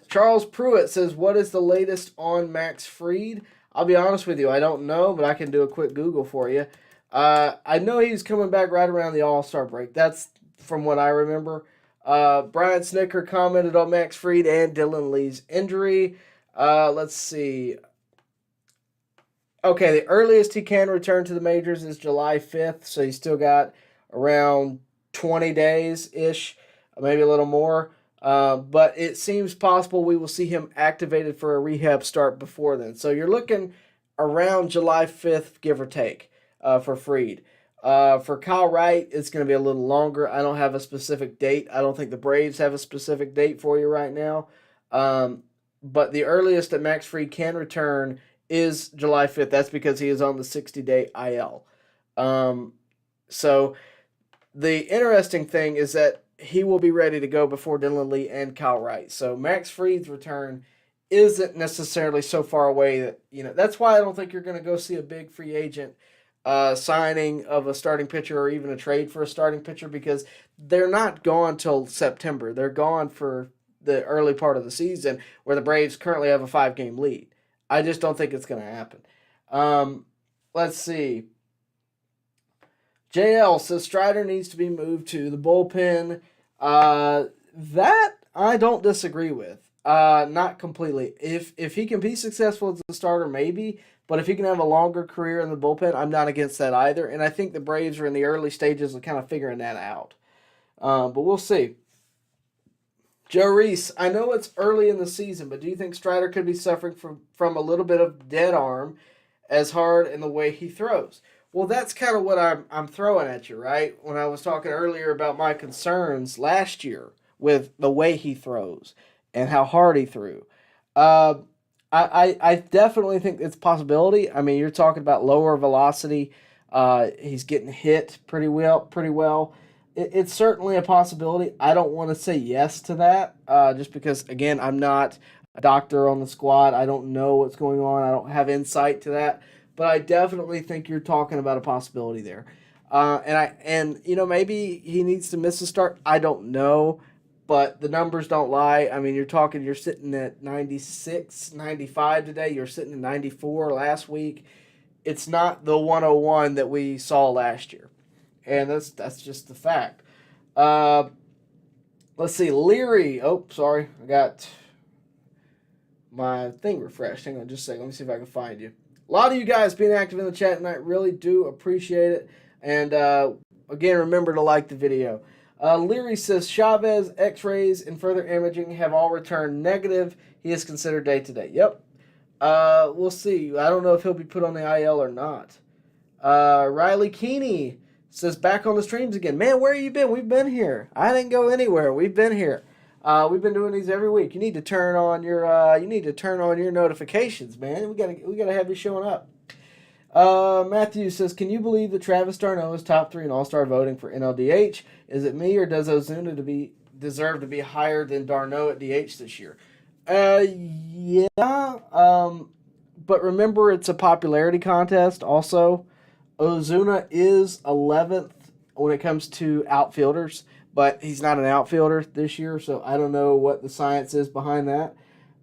Charles Pruitt says, "What is the latest on Max Fried?" I'll be honest with you, I don't know, but I can do a quick Google for you. I know he's coming back right around the All-Star break. That's from what I remember. Brian Snicker commented on Max Fried and Dylan Lee's injury. Let's see. Okay, the earliest he can return to the majors is July 5th, so he's still got around 20 days-ish, maybe a little more. But it seems possible we will see him activated for a rehab start before then. So you're looking around July 5th, give or take, for Fried. For Kyle Wright, it's going to be a little longer. I don't have a specific date. I don't think the Braves have a specific date for you right now. But the earliest that Max Fried can return is July 5th. That's because he is on the 60-day IL. So the interesting thing is that he will be ready to go before Dylan Lee and Kyle Wright. So Max Fried's return isn't necessarily so far away that, that's why I don't think you're going to go see a big free agent signing of a starting pitcher or even a trade for a starting pitcher, because they're not gone till September. They're gone for the early part of the season where the Braves currently have a 5-game lead. I just don't think it's going to happen. Let's see. JL says Strider needs to be moved to the bullpen. That I don't disagree with. Not completely. If he can be successful as a starter, maybe. But if he can have a longer career in the bullpen, I'm not against that either. And I think the Braves are in the early stages of kind of figuring that out. But we'll see. Joe Reese, I know it's early in the season, but do you think Strider could be suffering from a little bit of dead arm as hard in the way he throws? Well, that's kind of what I'm throwing at you, right? When I was talking earlier about my concerns last year with the way he throws and how hard he threw. I definitely think it's a possibility. I mean, you're talking about lower velocity. He's getting hit pretty well. It's certainly a possibility. I don't want to say yes to that just because, again, I'm not a doctor on the squad. I don't know what's going on. I don't have insight to that. But I definitely think you're talking about a possibility there. And maybe he needs to miss a start. I don't know. But the numbers don't lie. I mean, you're sitting at 96, 95 today. You're sitting at 94 last week. It's not the 101 that we saw last year. And that's just the fact. Let's see. Leary. Oh, sorry. I got my thing refreshed. Hang on just a second. Let me see if I can find you. A lot of you guys being active in the chat tonight. Really do appreciate it. And, again, remember to like the video. Leary says, Chavez, x-rays, and further imaging have all returned negative. He is considered day-to-day. Yep. We'll see. I don't know if he'll be put on the IL or not. Riley Keeney says, back on the streams again. Man, where have you been? We've been here. I didn't go anywhere. We've been here. We've been doing these every week. You need to turn on your notifications, man. We gotta have you showing up. Matthew says, can you believe that Travis d'Arnaud is top 3 in All-Star voting for NLDH? Is it me, or does Ozuna deserve to be higher than d'Arnaud at DH this year? Yeah. But remember, it's a popularity contest also. Ozuna is 11th when it comes to outfielders, but he's not an outfielder this year, so I don't know what the science is behind that.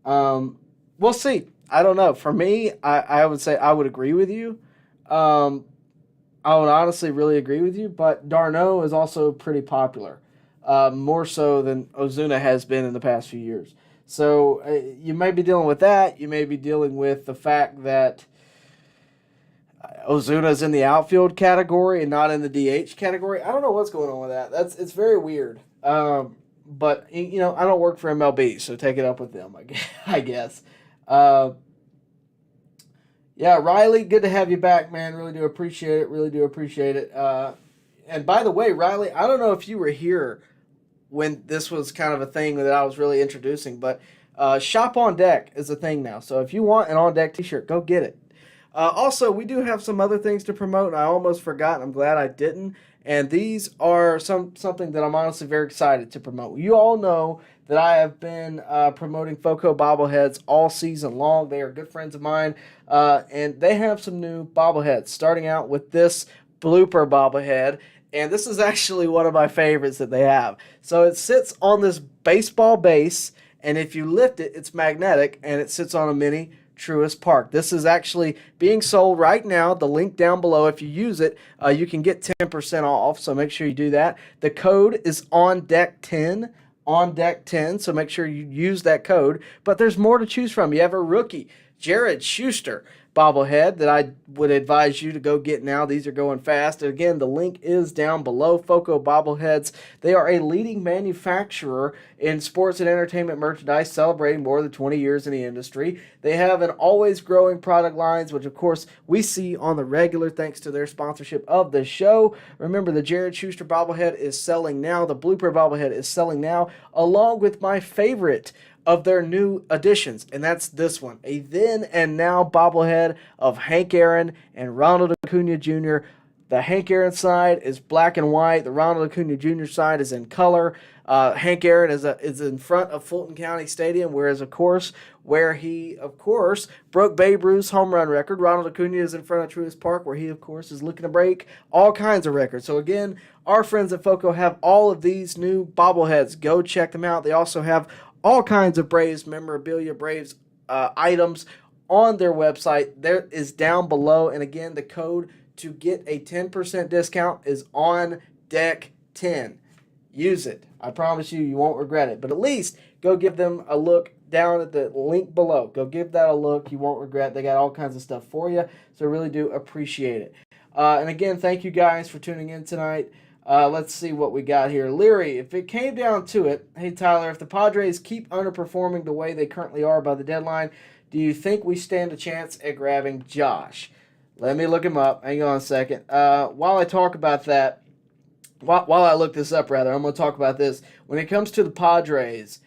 We'll see. I don't know. For me, I would say I would agree with you. I would honestly really agree with you, but d'Arnaud is also pretty popular, more so than Ozuna has been in the past few years. So you may be dealing with that. You may be dealing with the fact that Ozuna is in the outfield category and not in the DH category. I don't know what's going on with that. It's very weird. But I don't work for MLB, so take it up with them, I guess. Yeah, Riley, good to have you back, man. Really do appreciate it. And by the way, Riley, I don't know if you were here when this was kind of a thing that I was really introducing, but Shop on Deck is a thing now. So if you want an On Deck t-shirt, go get it. Also, we do have some other things to promote, and I almost forgot. I'm glad I didn't. And these are something that I'm honestly very excited to promote. You all know that I have been promoting FOCO bobbleheads all season long. They are good friends of mine, and they have some new bobbleheads, starting out with this blooper bobblehead. And this is actually one of my favorites that they have. So it sits on this baseball base, and if you lift it, it's magnetic, and it sits on a mini Truist Park. This is actually being sold right now. The link down below. If you use it, you can get 10% off, so make sure you do that. The code is on deck 10. On deck 10, so make sure you use that code. But there's more to choose from. You have a rookie, Jared Schuster bobblehead that I would advise you to go get now. These are going fast. Again, the link is down below. FOCO bobbleheads. They are a leading manufacturer in sports and entertainment merchandise, celebrating more than 20 years in the industry. They have an always growing product lines, which of course we see on the regular thanks to their sponsorship of the show. Remember, the Jared Schuster bobblehead is selling now. The blooper bobblehead is selling now, along with my favorite of their new additions, and that's this one, a then and now bobblehead of Hank Aaron and Ronald Acuna Jr. The Hank Aaron side is black and white. The Ronald Acuna Jr. side is in color. Hank Aaron is in front of Fulton County Stadium, where he, of course, broke Babe Ruth's home run record. Ronald Acuna is in front of Truist Park, where he, of course, is looking to break all kinds of records. So, again, our friends at FOCO have all of these new bobbleheads. Go check them out. They also have all kinds of Braves memorabilia, Braves items on their website. There is down below. And again, the code to get a 10% discount is on deck 10. Use it. I promise you, you won't regret it. But at least go give them a look down at the link below. Go give that a look. You won't regret it. They got all kinds of stuff for you. So I really do appreciate it. And again, thank you guys for tuning in tonight. Let's see what we got here. Leary, if it came down to it, hey Tyler, if the Padres keep underperforming the way they currently are by the deadline, do you think we stand a chance at grabbing Josh? Let me look him up. Hang on a second. While I talk about that, while I look this up, rather, I'm going to talk about this. When it comes to the Padres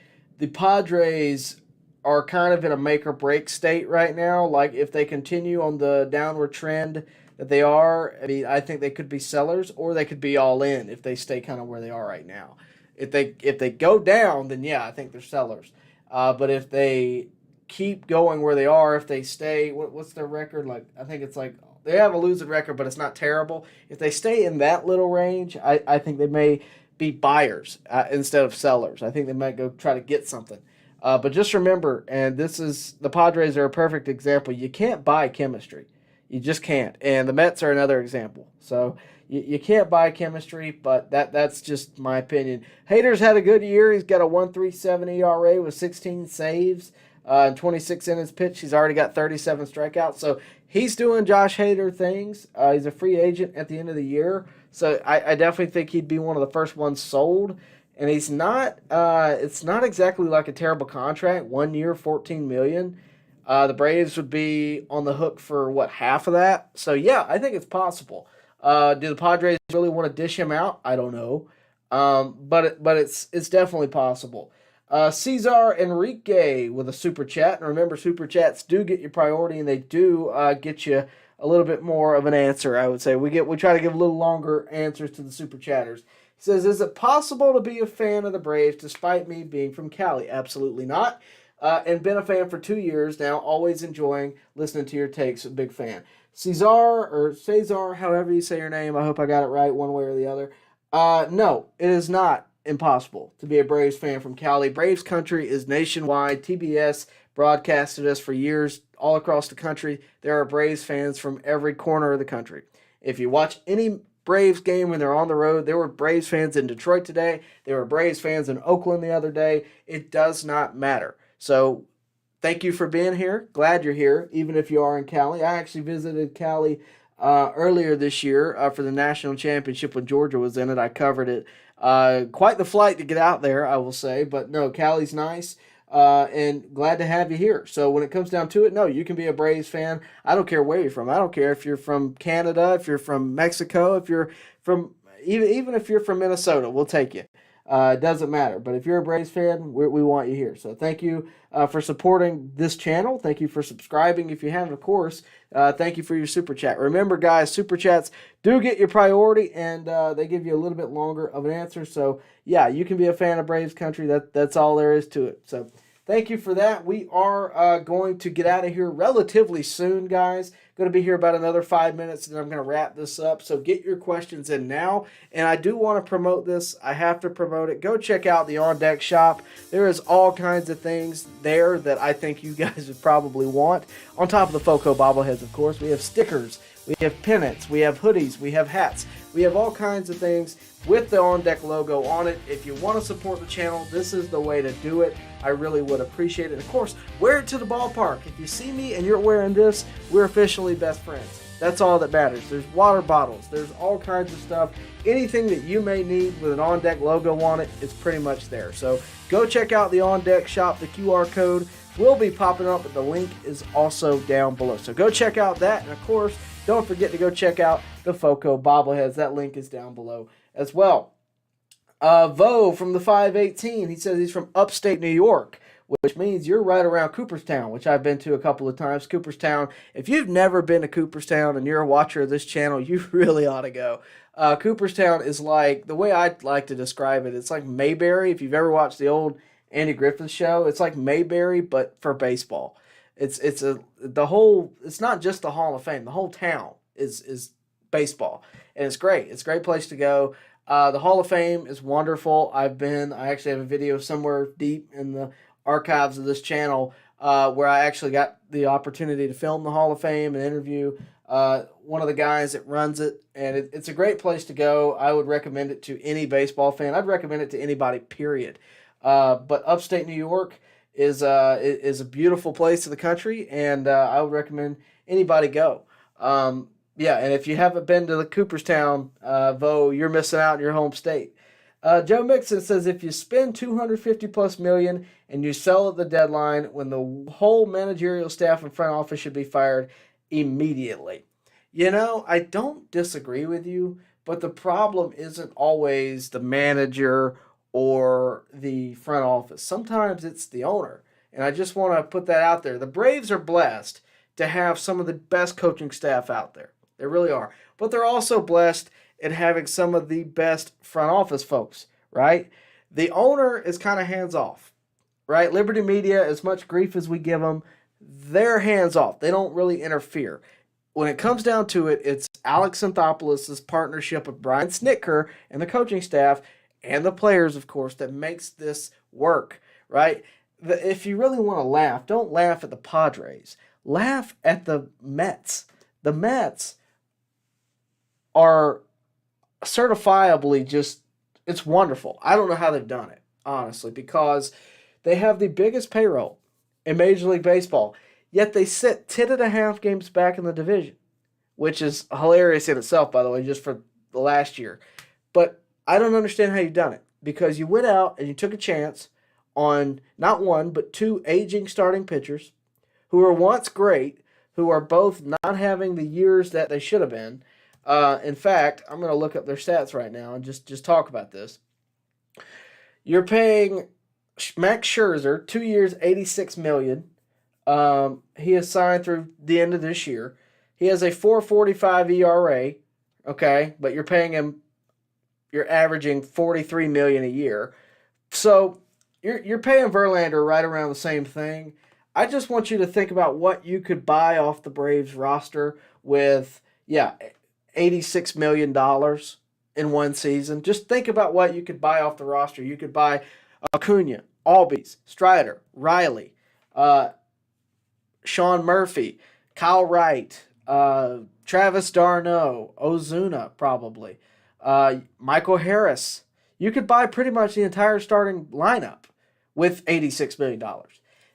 are kind of in a make or break state right now. Like, if they continue on the downward trend that they are, I mean, I think they could be sellers, or they could be all in if they stay kind of where they are right now. If they go down, then yeah, I think they're sellers. But if they keep going where they are, if they stay, what's their record? Like, I think it's like they have a losing record, but it's not terrible. If they stay in that little range, I think they may be buyers instead of sellers. I think they might go try to get something. But just remember, and the Padres are a perfect example, you can't buy chemistry. You just can't. And the Mets are another example. So you can't buy chemistry, but that's just my opinion. Hader's had a good year. He's got a 1.37 ERA with 16 saves and 26 innings pitched. He's already got 37 strikeouts. So he's doing Josh Hader things. He's a free agent at the end of the year. So I definitely think he'd be one of the first ones sold. And he's not. It's not exactly like a terrible contract. 1 year, $14 million. The Braves would be on the hook for, half of that? So, yeah, I think it's possible. Do the Padres really want to dish him out? I don't know. But it's definitely possible. Cesar Enrique with a super chat. And remember, super chats do get you priority, and they do get you a little bit more of an answer, I would say. We try to give a little longer answers to the super chatters. He says, is it possible to be a fan of the Braves despite me being from Cali? Absolutely not. And been a fan for 2 years now, always enjoying listening to your takes. A big fan. Cesar, however you say your name, I hope I got it right one way or the other. No, it is not impossible to be a Braves fan from Cali. Braves country is nationwide. TBS broadcasted us for years all across the country. There are Braves fans from every corner of the country. If you watch any Braves game when they're on the road, there were Braves fans in Detroit today. There were Braves fans in Oakland the other day. It does not matter. So thank you for being here. Glad you're here, even if you are in Cali. I actually visited Cali earlier this year for the national championship when Georgia was in it. I covered it. Quite the flight to get out there, I will say. But no, Cali's nice, and glad to have you here. So when it comes down to it, no, you can be a Braves fan. I don't care where you're from. I don't care if you're from Canada, if you're from Mexico, if you're from even if you're from Minnesota, we'll take you. It doesn't matter. But if you're a Braves fan, we want you here. So thank you for supporting this channel. Thank you for subscribing if you haven't, of course. Thank you for your Super Chat. Remember, guys, Super Chats do get your priority, and they give you a little bit longer of an answer. So, yeah, you can be a fan of Braves Country. That's all there is to it. So thank you for that. We are going to get out of here relatively soon, guys. Going to be here about another 5 minutes, and I'm going to wrap this up. So get your questions in now. And I do want to promote this. I have to promote it. Go check out the On Deck shop. There is all kinds of things there that I think you guys would probably want. On top of the FOCO bobbleheads, of course, we have stickers. We have pennants. We have hoodies. We have hats. We have all kinds of things with the On Deck logo on it. If you want to support the channel, this is the way to do it. I really would appreciate it. Of course, wear it to the ballpark. If you see me and you're wearing this, we're officially best friends. That's all that matters. There's water bottles. There's all kinds of stuff. Anything that you may need with an On Deck logo on it, it's pretty much there. So go check out the On Deck shop. The QR code will be popping up, but the link is also down below. So go check out that. And of course, don't forget to go check out the FOCO bobbleheads. That link is down below as well. Vo from the 518, he says he's from upstate New York, which means you're right around Cooperstown, which I've been to a couple of times. Cooperstown, if you've never been to Cooperstown and you're a watcher of this channel, you really ought to go. Cooperstown is like, the way I'd like to describe it, it's like Mayberry. If you've ever watched the old Andy Griffith show, it's like Mayberry, but for baseball. It's not just the Hall of Fame. The whole town is baseball, and it's great. It's a great place to go. The Hall of Fame is wonderful. I actually have a video somewhere deep in the archives of this channel where I actually got the opportunity to film the Hall of Fame and interview one of the guys that runs it, and it's a great place to go. I would recommend it to any baseball fan. I'd recommend it to anybody, period. But upstate New York is a beautiful place in the country, and I would recommend anybody go. Yeah, and if you haven't been to the Cooperstown, Vo, you're missing out in your home state. Joe Mixon says if you spend $250+ million and you sell at the deadline, when the whole managerial staff and front office should be fired immediately. You know, I don't disagree with you, but the problem isn't always the manager or the front office. Sometimes it's the owner, and I just want to put that out there. The Braves are blessed to have some of the best coaching staff out there. They really are. But they're also blessed in having some of the best front office folks, right? The owner is kind of hands-off, right? Liberty Media, as much grief as we give them, they're hands-off. They don't really interfere. When it comes down to it, it's Alex Anthopoulos' partnership with Brian Snitker and the coaching staff and the players, of course, that makes this work, right? If you really want to laugh, don't laugh at the Padres. Laugh at the Mets. The Mets are certifiably just, it's wonderful. I don't know how they've done it, honestly, because they have the biggest payroll in Major League Baseball, yet they sit 10.5 games back in the division, which is hilarious in itself, by the way, just for the last year. But I don't understand how you've done it, because you went out and you took a chance on not one, but two aging starting pitchers who were once great, who are both not having the years that they should have been. In fact, I'm going to look up their stats right now and just talk about this. You're paying Max Scherzer 2 years, $86 million. He is signed through the end of this year. He has a 4.45 ERA, okay, but you're averaging $43 million a year. So you're paying Verlander right around the same thing. I just want you to think about what you could buy off the Braves roster with, $86 million in one season. Just think about what you could buy off the roster. You could buy Acuna, Albies, Strider, Riley, Sean Murphy, Kyle Wright, Travis d'Arnaud, Ozuna probably, Michael Harris. You could buy pretty much the entire starting lineup with $86 million.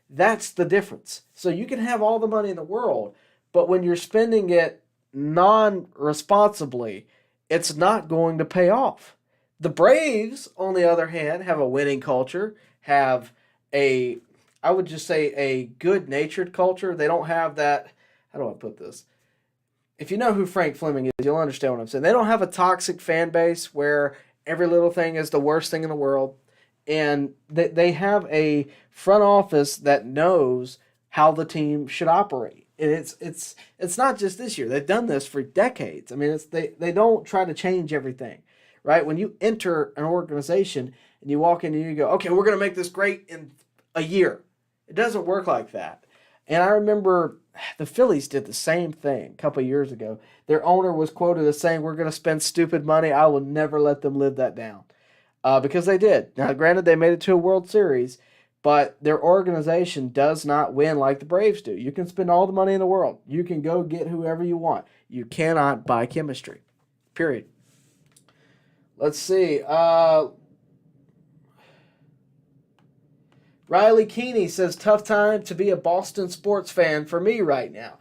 That's the difference. So you can have all the money in the world, but when you're spending it non-responsibly, it's not going to pay off. The Braves, on the other hand, have a winning culture, have I would just say a good-natured culture. They don't have that, how do I put this? If you know who Frank Fleming is, you'll understand what I'm saying. They don't have a toxic fan base where every little thing is the worst thing in the world. And they have a front office that knows how the team should operate. And it's not just this year. They've done this for decades. I mean, they don't try to change everything, right? When you enter an organization and you walk in and you go, okay, we're going to make this great in a year. It doesn't work like that. And I remember the Phillies did the same thing a couple of years ago. Their owner was quoted as saying, we're going to spend stupid money. I will never let them live that down. Because they did. Now, granted, they made it to a World Series, but their organization does not win like the Braves do. You can spend all the money in the world. You can go get whoever you want. You cannot buy chemistry. Period. Let's see. Riley Keeney says, tough time to be a Boston sports fan for me right now.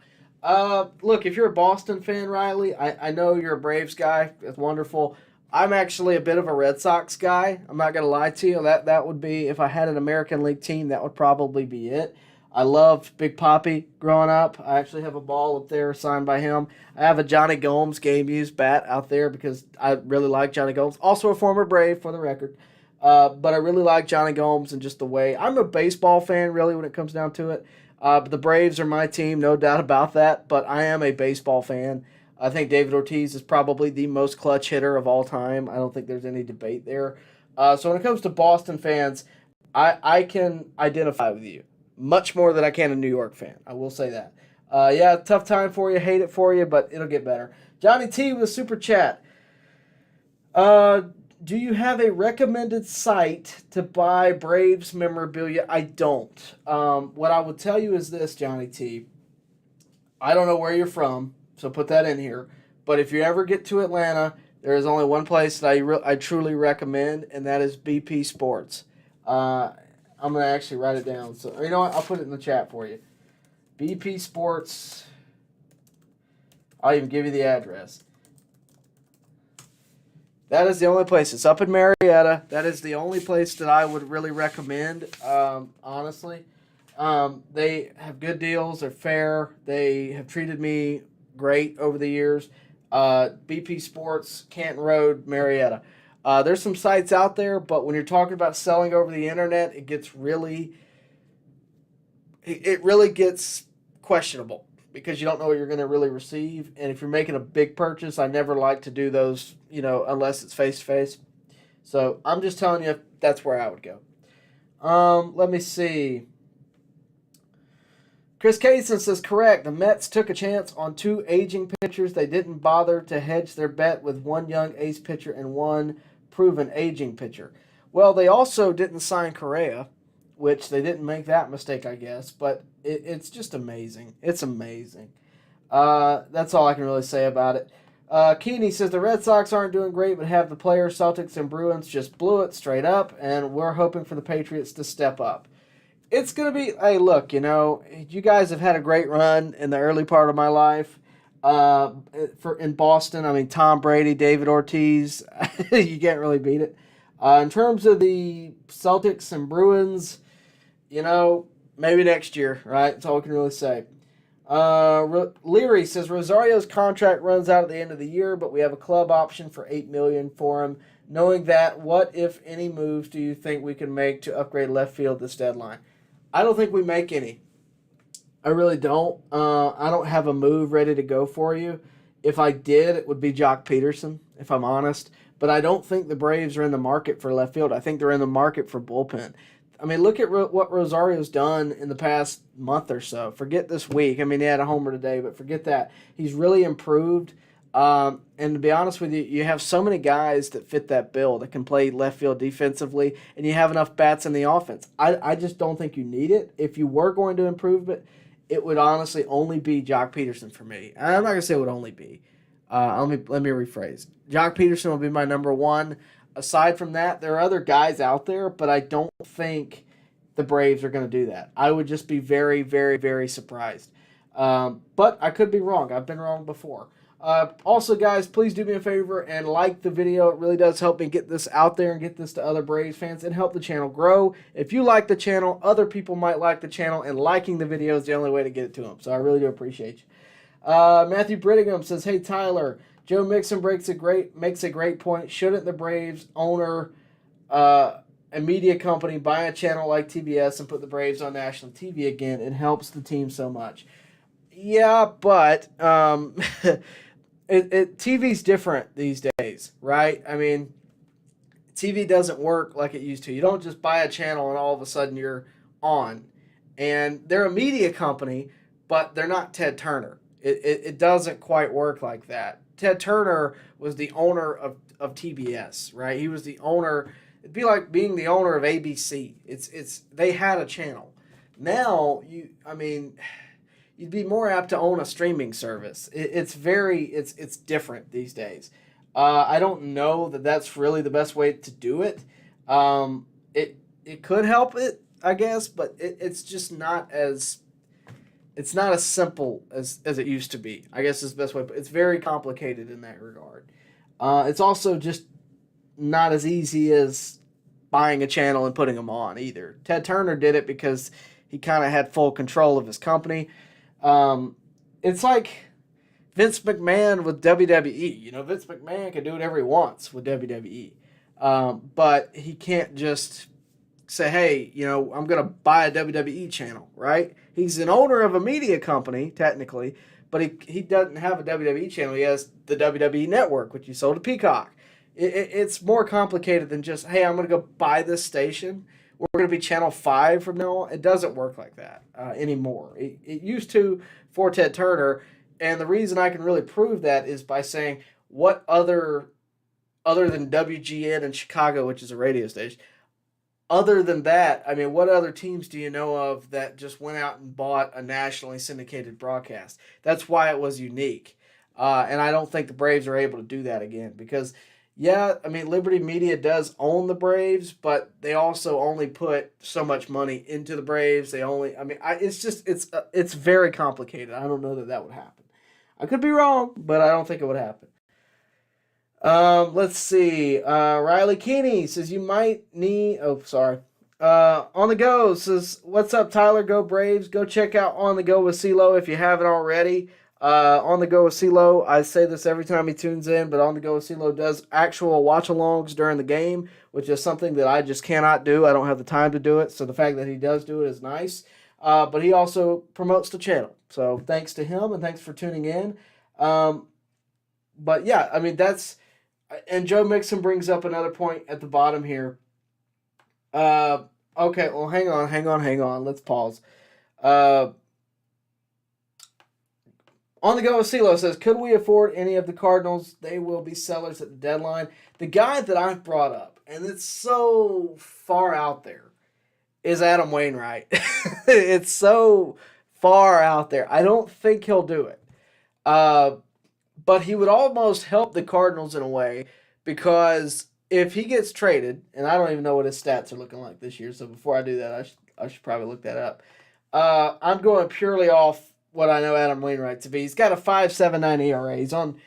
Look, if you're a Boston fan, Riley, I know you're a Braves guy. That's wonderful. I'm actually a bit of a Red Sox guy. I'm not going to lie to you. That would be, if I had an American League team, that would probably be it. I loved Big Papi growing up. I actually have a ball up there signed by him. I have a Johnny Gomes game-used bat out there because I really like Johnny Gomes. Also a former Brave, for the record. But I really like Johnny Gomes and just the way. I'm a baseball fan, really, when it comes down to it. But the Braves are my team, no doubt about that. But I am a baseball fan. I think David Ortiz is probably the most clutch hitter of all time. I don't think there's any debate there. So when it comes to Boston fans, I can identify with you much more than I can a New York fan. I will say that. Yeah, tough time for you, hate it for you, but it'll get better. Johnny T with a super chat. Do you have a recommended site to buy Braves memorabilia? I don't. What I would tell you is this, Johnny T. I don't know where you're from, so put that in here. But if you ever get to Atlanta, there is only one place that I truly recommend, and that is BP Sports. I'm going to actually write it down. So you know what? I'll put it in the chat for you. BP Sports. I'll even give you the address. That is the only place. It's up in Marietta. That is the only place that I would really recommend, honestly. They have good deals. They're fair. They have treated me great over the years. BP Sports, Canton Road, Marietta. There's some sites out there, but when you're talking about selling over the internet, it gets really gets questionable because you don't know what you're going to really receive. And if you're making a big purchase, I never like to do those, unless it's face-to-face. So I'm just telling you that's where I would go. Let me see. Chris Kaysen says, correct. The Mets took a chance on 2 aging pitchers. They didn't bother to hedge their bet with one young ace pitcher and one proven aging pitcher. Well, they also didn't sign Correa, which they didn't make that mistake, I guess. But it's just amazing. It's amazing. That's all I can really say about it. Keeney says, the Red Sox aren't doing great, but have the players, Celtics and Bruins, just blew it straight up, and we're hoping for the Patriots to step up. It's going to be, hey, look, you guys have had a great run in the early part of my life. In Boston, I mean, Tom Brady, David Ortiz, you can't really beat it. In terms of the Celtics and Bruins, maybe next year, right? That's all we can really say. Leary says, Rosario's contract runs out at the end of the year, but we have a club option for $8 million for him. Knowing that, what, if any, moves do you think we can make to upgrade left field this deadline? I don't think we make any. I really don't. I don't have a move ready to go for you. If I did, it would be Jock Peterson, if I'm honest. But I don't think the Braves are in the market for left field. I think they're in the market for bullpen. I mean, look at what Rosario's done in the past month or so. Forget this week. I mean, he had a homer today, but forget that. He's really improved. And to be honest with you, you have so many guys that fit that bill that can play left field defensively, and you have enough bats in the offense. I just don't think you need it. If you were going to improve it would honestly only be Jock Peterson for me. I'm not going to say it would only be. Let me rephrase. Jock Peterson will be my number one. Aside from that, there are other guys out there, but I don't think the Braves are going to do that. I would just be very, very, very surprised. But I could be wrong. I've been wrong before. Also, guys, please do me a favor and like the video. It really does help me get this out there and get this to other Braves fans and help the channel grow. If you like the channel, other people might like the channel, and liking the video is the only way to get it to them. So I really do appreciate you. Matthew Brittingham says, hey, Tyler, Joe Mixon makes a great point. Shouldn't the Braves owner, a media company, buy a channel like TBS and put the Braves on national TV again? It helps the team so much. Yeah, but TV's different these days, right? I mean, TV doesn't work like it used to. You don't just buy a channel and all of a sudden you're on. And they're a media company, but they're not Ted Turner. It doesn't quite work like that. Ted Turner was the owner of TBS, right? He was the owner. It'd be like being the owner of ABC. They had a channel. Now you'd be more apt to own a streaming service. It's different these days. I don't know that that's really the best way to do it. It could help it, I guess, but it's just not as simple as it used to be, I guess is the best way. But it's very complicated in that regard. It's also just not as easy as buying a channel and putting them on either. Ted Turner did it because he kind of had full control of his company. It's like Vince McMahon with WWE. You know, Vince McMahon can do whatever he wants with WWE. But he can't just say, hey, you know, I'm going to buy a WWE channel, right? He's an owner of a media company, technically, but he doesn't have a WWE channel. He has the WWE Network, which he sold to Peacock. It's more complicated than just, hey, I'm going to go buy this station. We're going to be Channel 5 from now on. It doesn't work like that anymore. It used to for Ted Turner, and the reason I can really prove that is by saying what other than WGN in Chicago, which is a radio station, other than that, I mean, what other teams do you know of that just went out and bought a nationally syndicated broadcast? That's why it was unique. And I don't think the Braves are able to do that again because, yeah, I mean, Liberty Media does own the Braves, but they also only put so much money into the Braves. It's very complicated. I don't know that would happen. I could be wrong, but I don't think it would happen. Let's see. Riley Keeney says you might need. Oh, sorry. On the Go says, "What's up, Tyler? Go Braves! Go check out On the Go with CeeLo if you haven't already." On the Go with CeeLo. I say this every time he tunes in, but On the Go with CeeLo does actual watch-alongs during the game, which is something that I just cannot do. I don't have the time to do it, so the fact that he does do it is nice. But he also promotes the channel, so thanks to him and thanks for tuning in. But yeah, I mean that's. And Joe Mixon brings up another point at the bottom here. Okay, well, hang on. Let's pause. On the Go with CeeLo says, could we afford any of the Cardinals? They will be sellers at the deadline. The guy that I've brought up, and it's so far out there, is Adam Wainwright. It's so far out there. I don't think he'll do it. But he would almost help the Cardinals in a way because if he gets traded, and I don't even know what his stats are looking like this year, so before I do that, I should probably look that up. I'm going purely off what I know Adam Wainwright to be. He's got a 5.79 ERA. He's on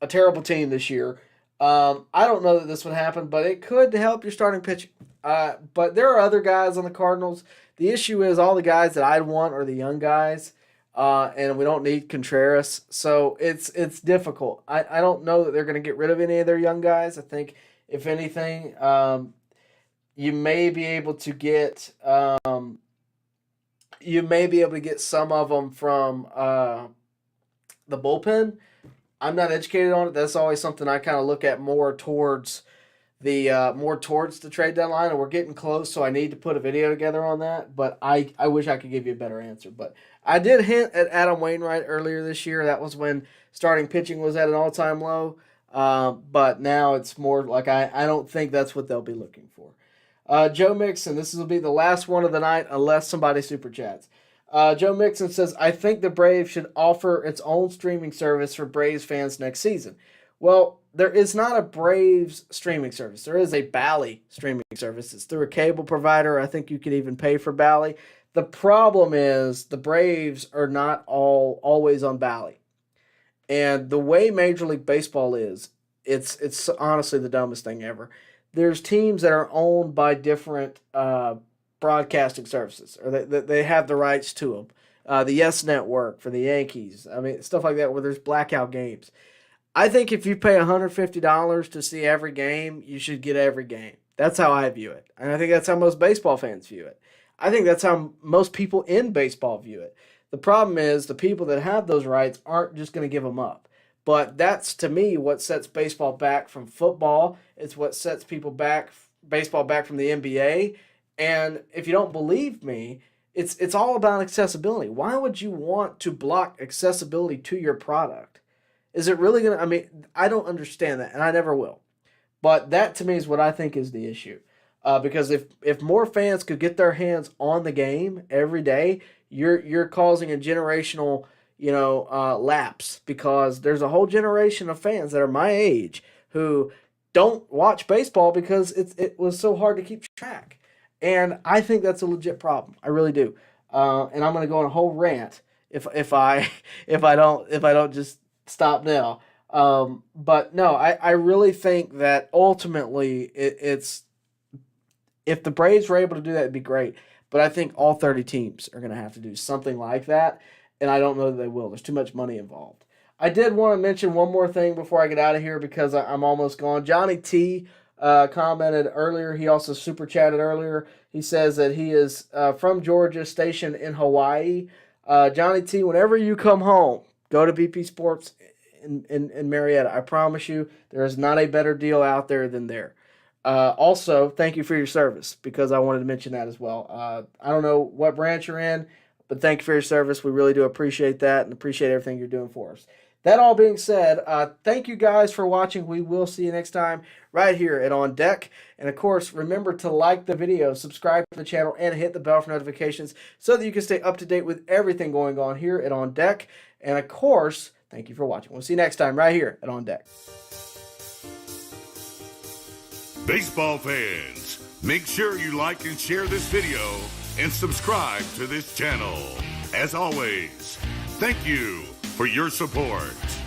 a terrible team this year. I don't know that this would happen, but it could help your starting pitching. But there are other guys on the Cardinals. The issue is all the guys that I'd want are the young guys. And we don't need Contreras, so it's difficult. I don't know that they're going to get rid of any of their young guys. I think, if anything, you may be able to get some of them from the bullpen. I'm not educated on it. That's always something I kind of look at more towards the trade deadline, and we're getting close, so I need to put a video together on that. But I wish I could give you a better answer. But I did hint at Adam Wainwright earlier this year. That was when starting pitching was at an all-time low. But now it's more like I don't think that's what they'll be looking for. Joe Mixon, this will be the last one of the night unless somebody super chats. Joe Mixon says, I think the Braves should offer its own streaming service for Braves fans next season. Well, there is not a Braves streaming service. There is a Bally streaming service. It's through a cable provider. I think you can even pay for Bally. The problem is the Braves are not always on Bally. And the way Major League Baseball is, it's honestly the dumbest thing ever. There's teams that are owned by different broadcasting services, or they have the rights to them. The Yes Network for the Yankees. I mean, stuff like that where there's blackout games. I think if you pay $150 to see every game, you should get every game. That's how I view it. And I think that's how most baseball fans view it. I think that's how most people in baseball view it. The problem is the people that have those rights aren't just going to give them up. But that's, to me, what sets baseball back from football. It's what sets baseball back from the NBA. And if you don't believe me, it's all about accessibility. Why would you want to block accessibility to your product? Is it really going to, I mean, I don't understand that, and I never will. But that, to me, is what I think is the issue. Because if more fans could get their hands on the game every day, you're causing a generational, lapse, because there's a whole generation of fans that are my age who don't watch baseball because it was so hard to keep track. And I think that's a legit problem. I really do. And I'm going to go on a whole rant if I don't just stop now. But no, I really think that ultimately it's if the Braves were able to do that, it'd be great. But I think all 30 teams are going to have to do something like that, and I don't know that they will. There's too much money involved. I did want to mention one more thing before I get out of here because I'm almost gone. Johnny T commented earlier. He also super chatted earlier. He says that he is from Georgia, stationed in Hawaii. Johnny T, whenever you come home, go to BP Sports in Marietta. I promise you, there is not a better deal out there than there. Also, thank you for your service, because I wanted to mention that as well. I don't know what branch you're in, but thank you for your service. We really do appreciate that and appreciate everything you're doing for us. That all being said, thank you guys for watching. We will see you next time right here at On Deck. And, of course, remember to like the video, subscribe to the channel, and hit the bell for notifications so that you can stay up to date with everything going on here at On Deck. And, of course, thank you for watching. We'll see you next time right here at On Deck. Baseball fans, make sure you like and share this video and subscribe to this channel. As always, thank you for your support.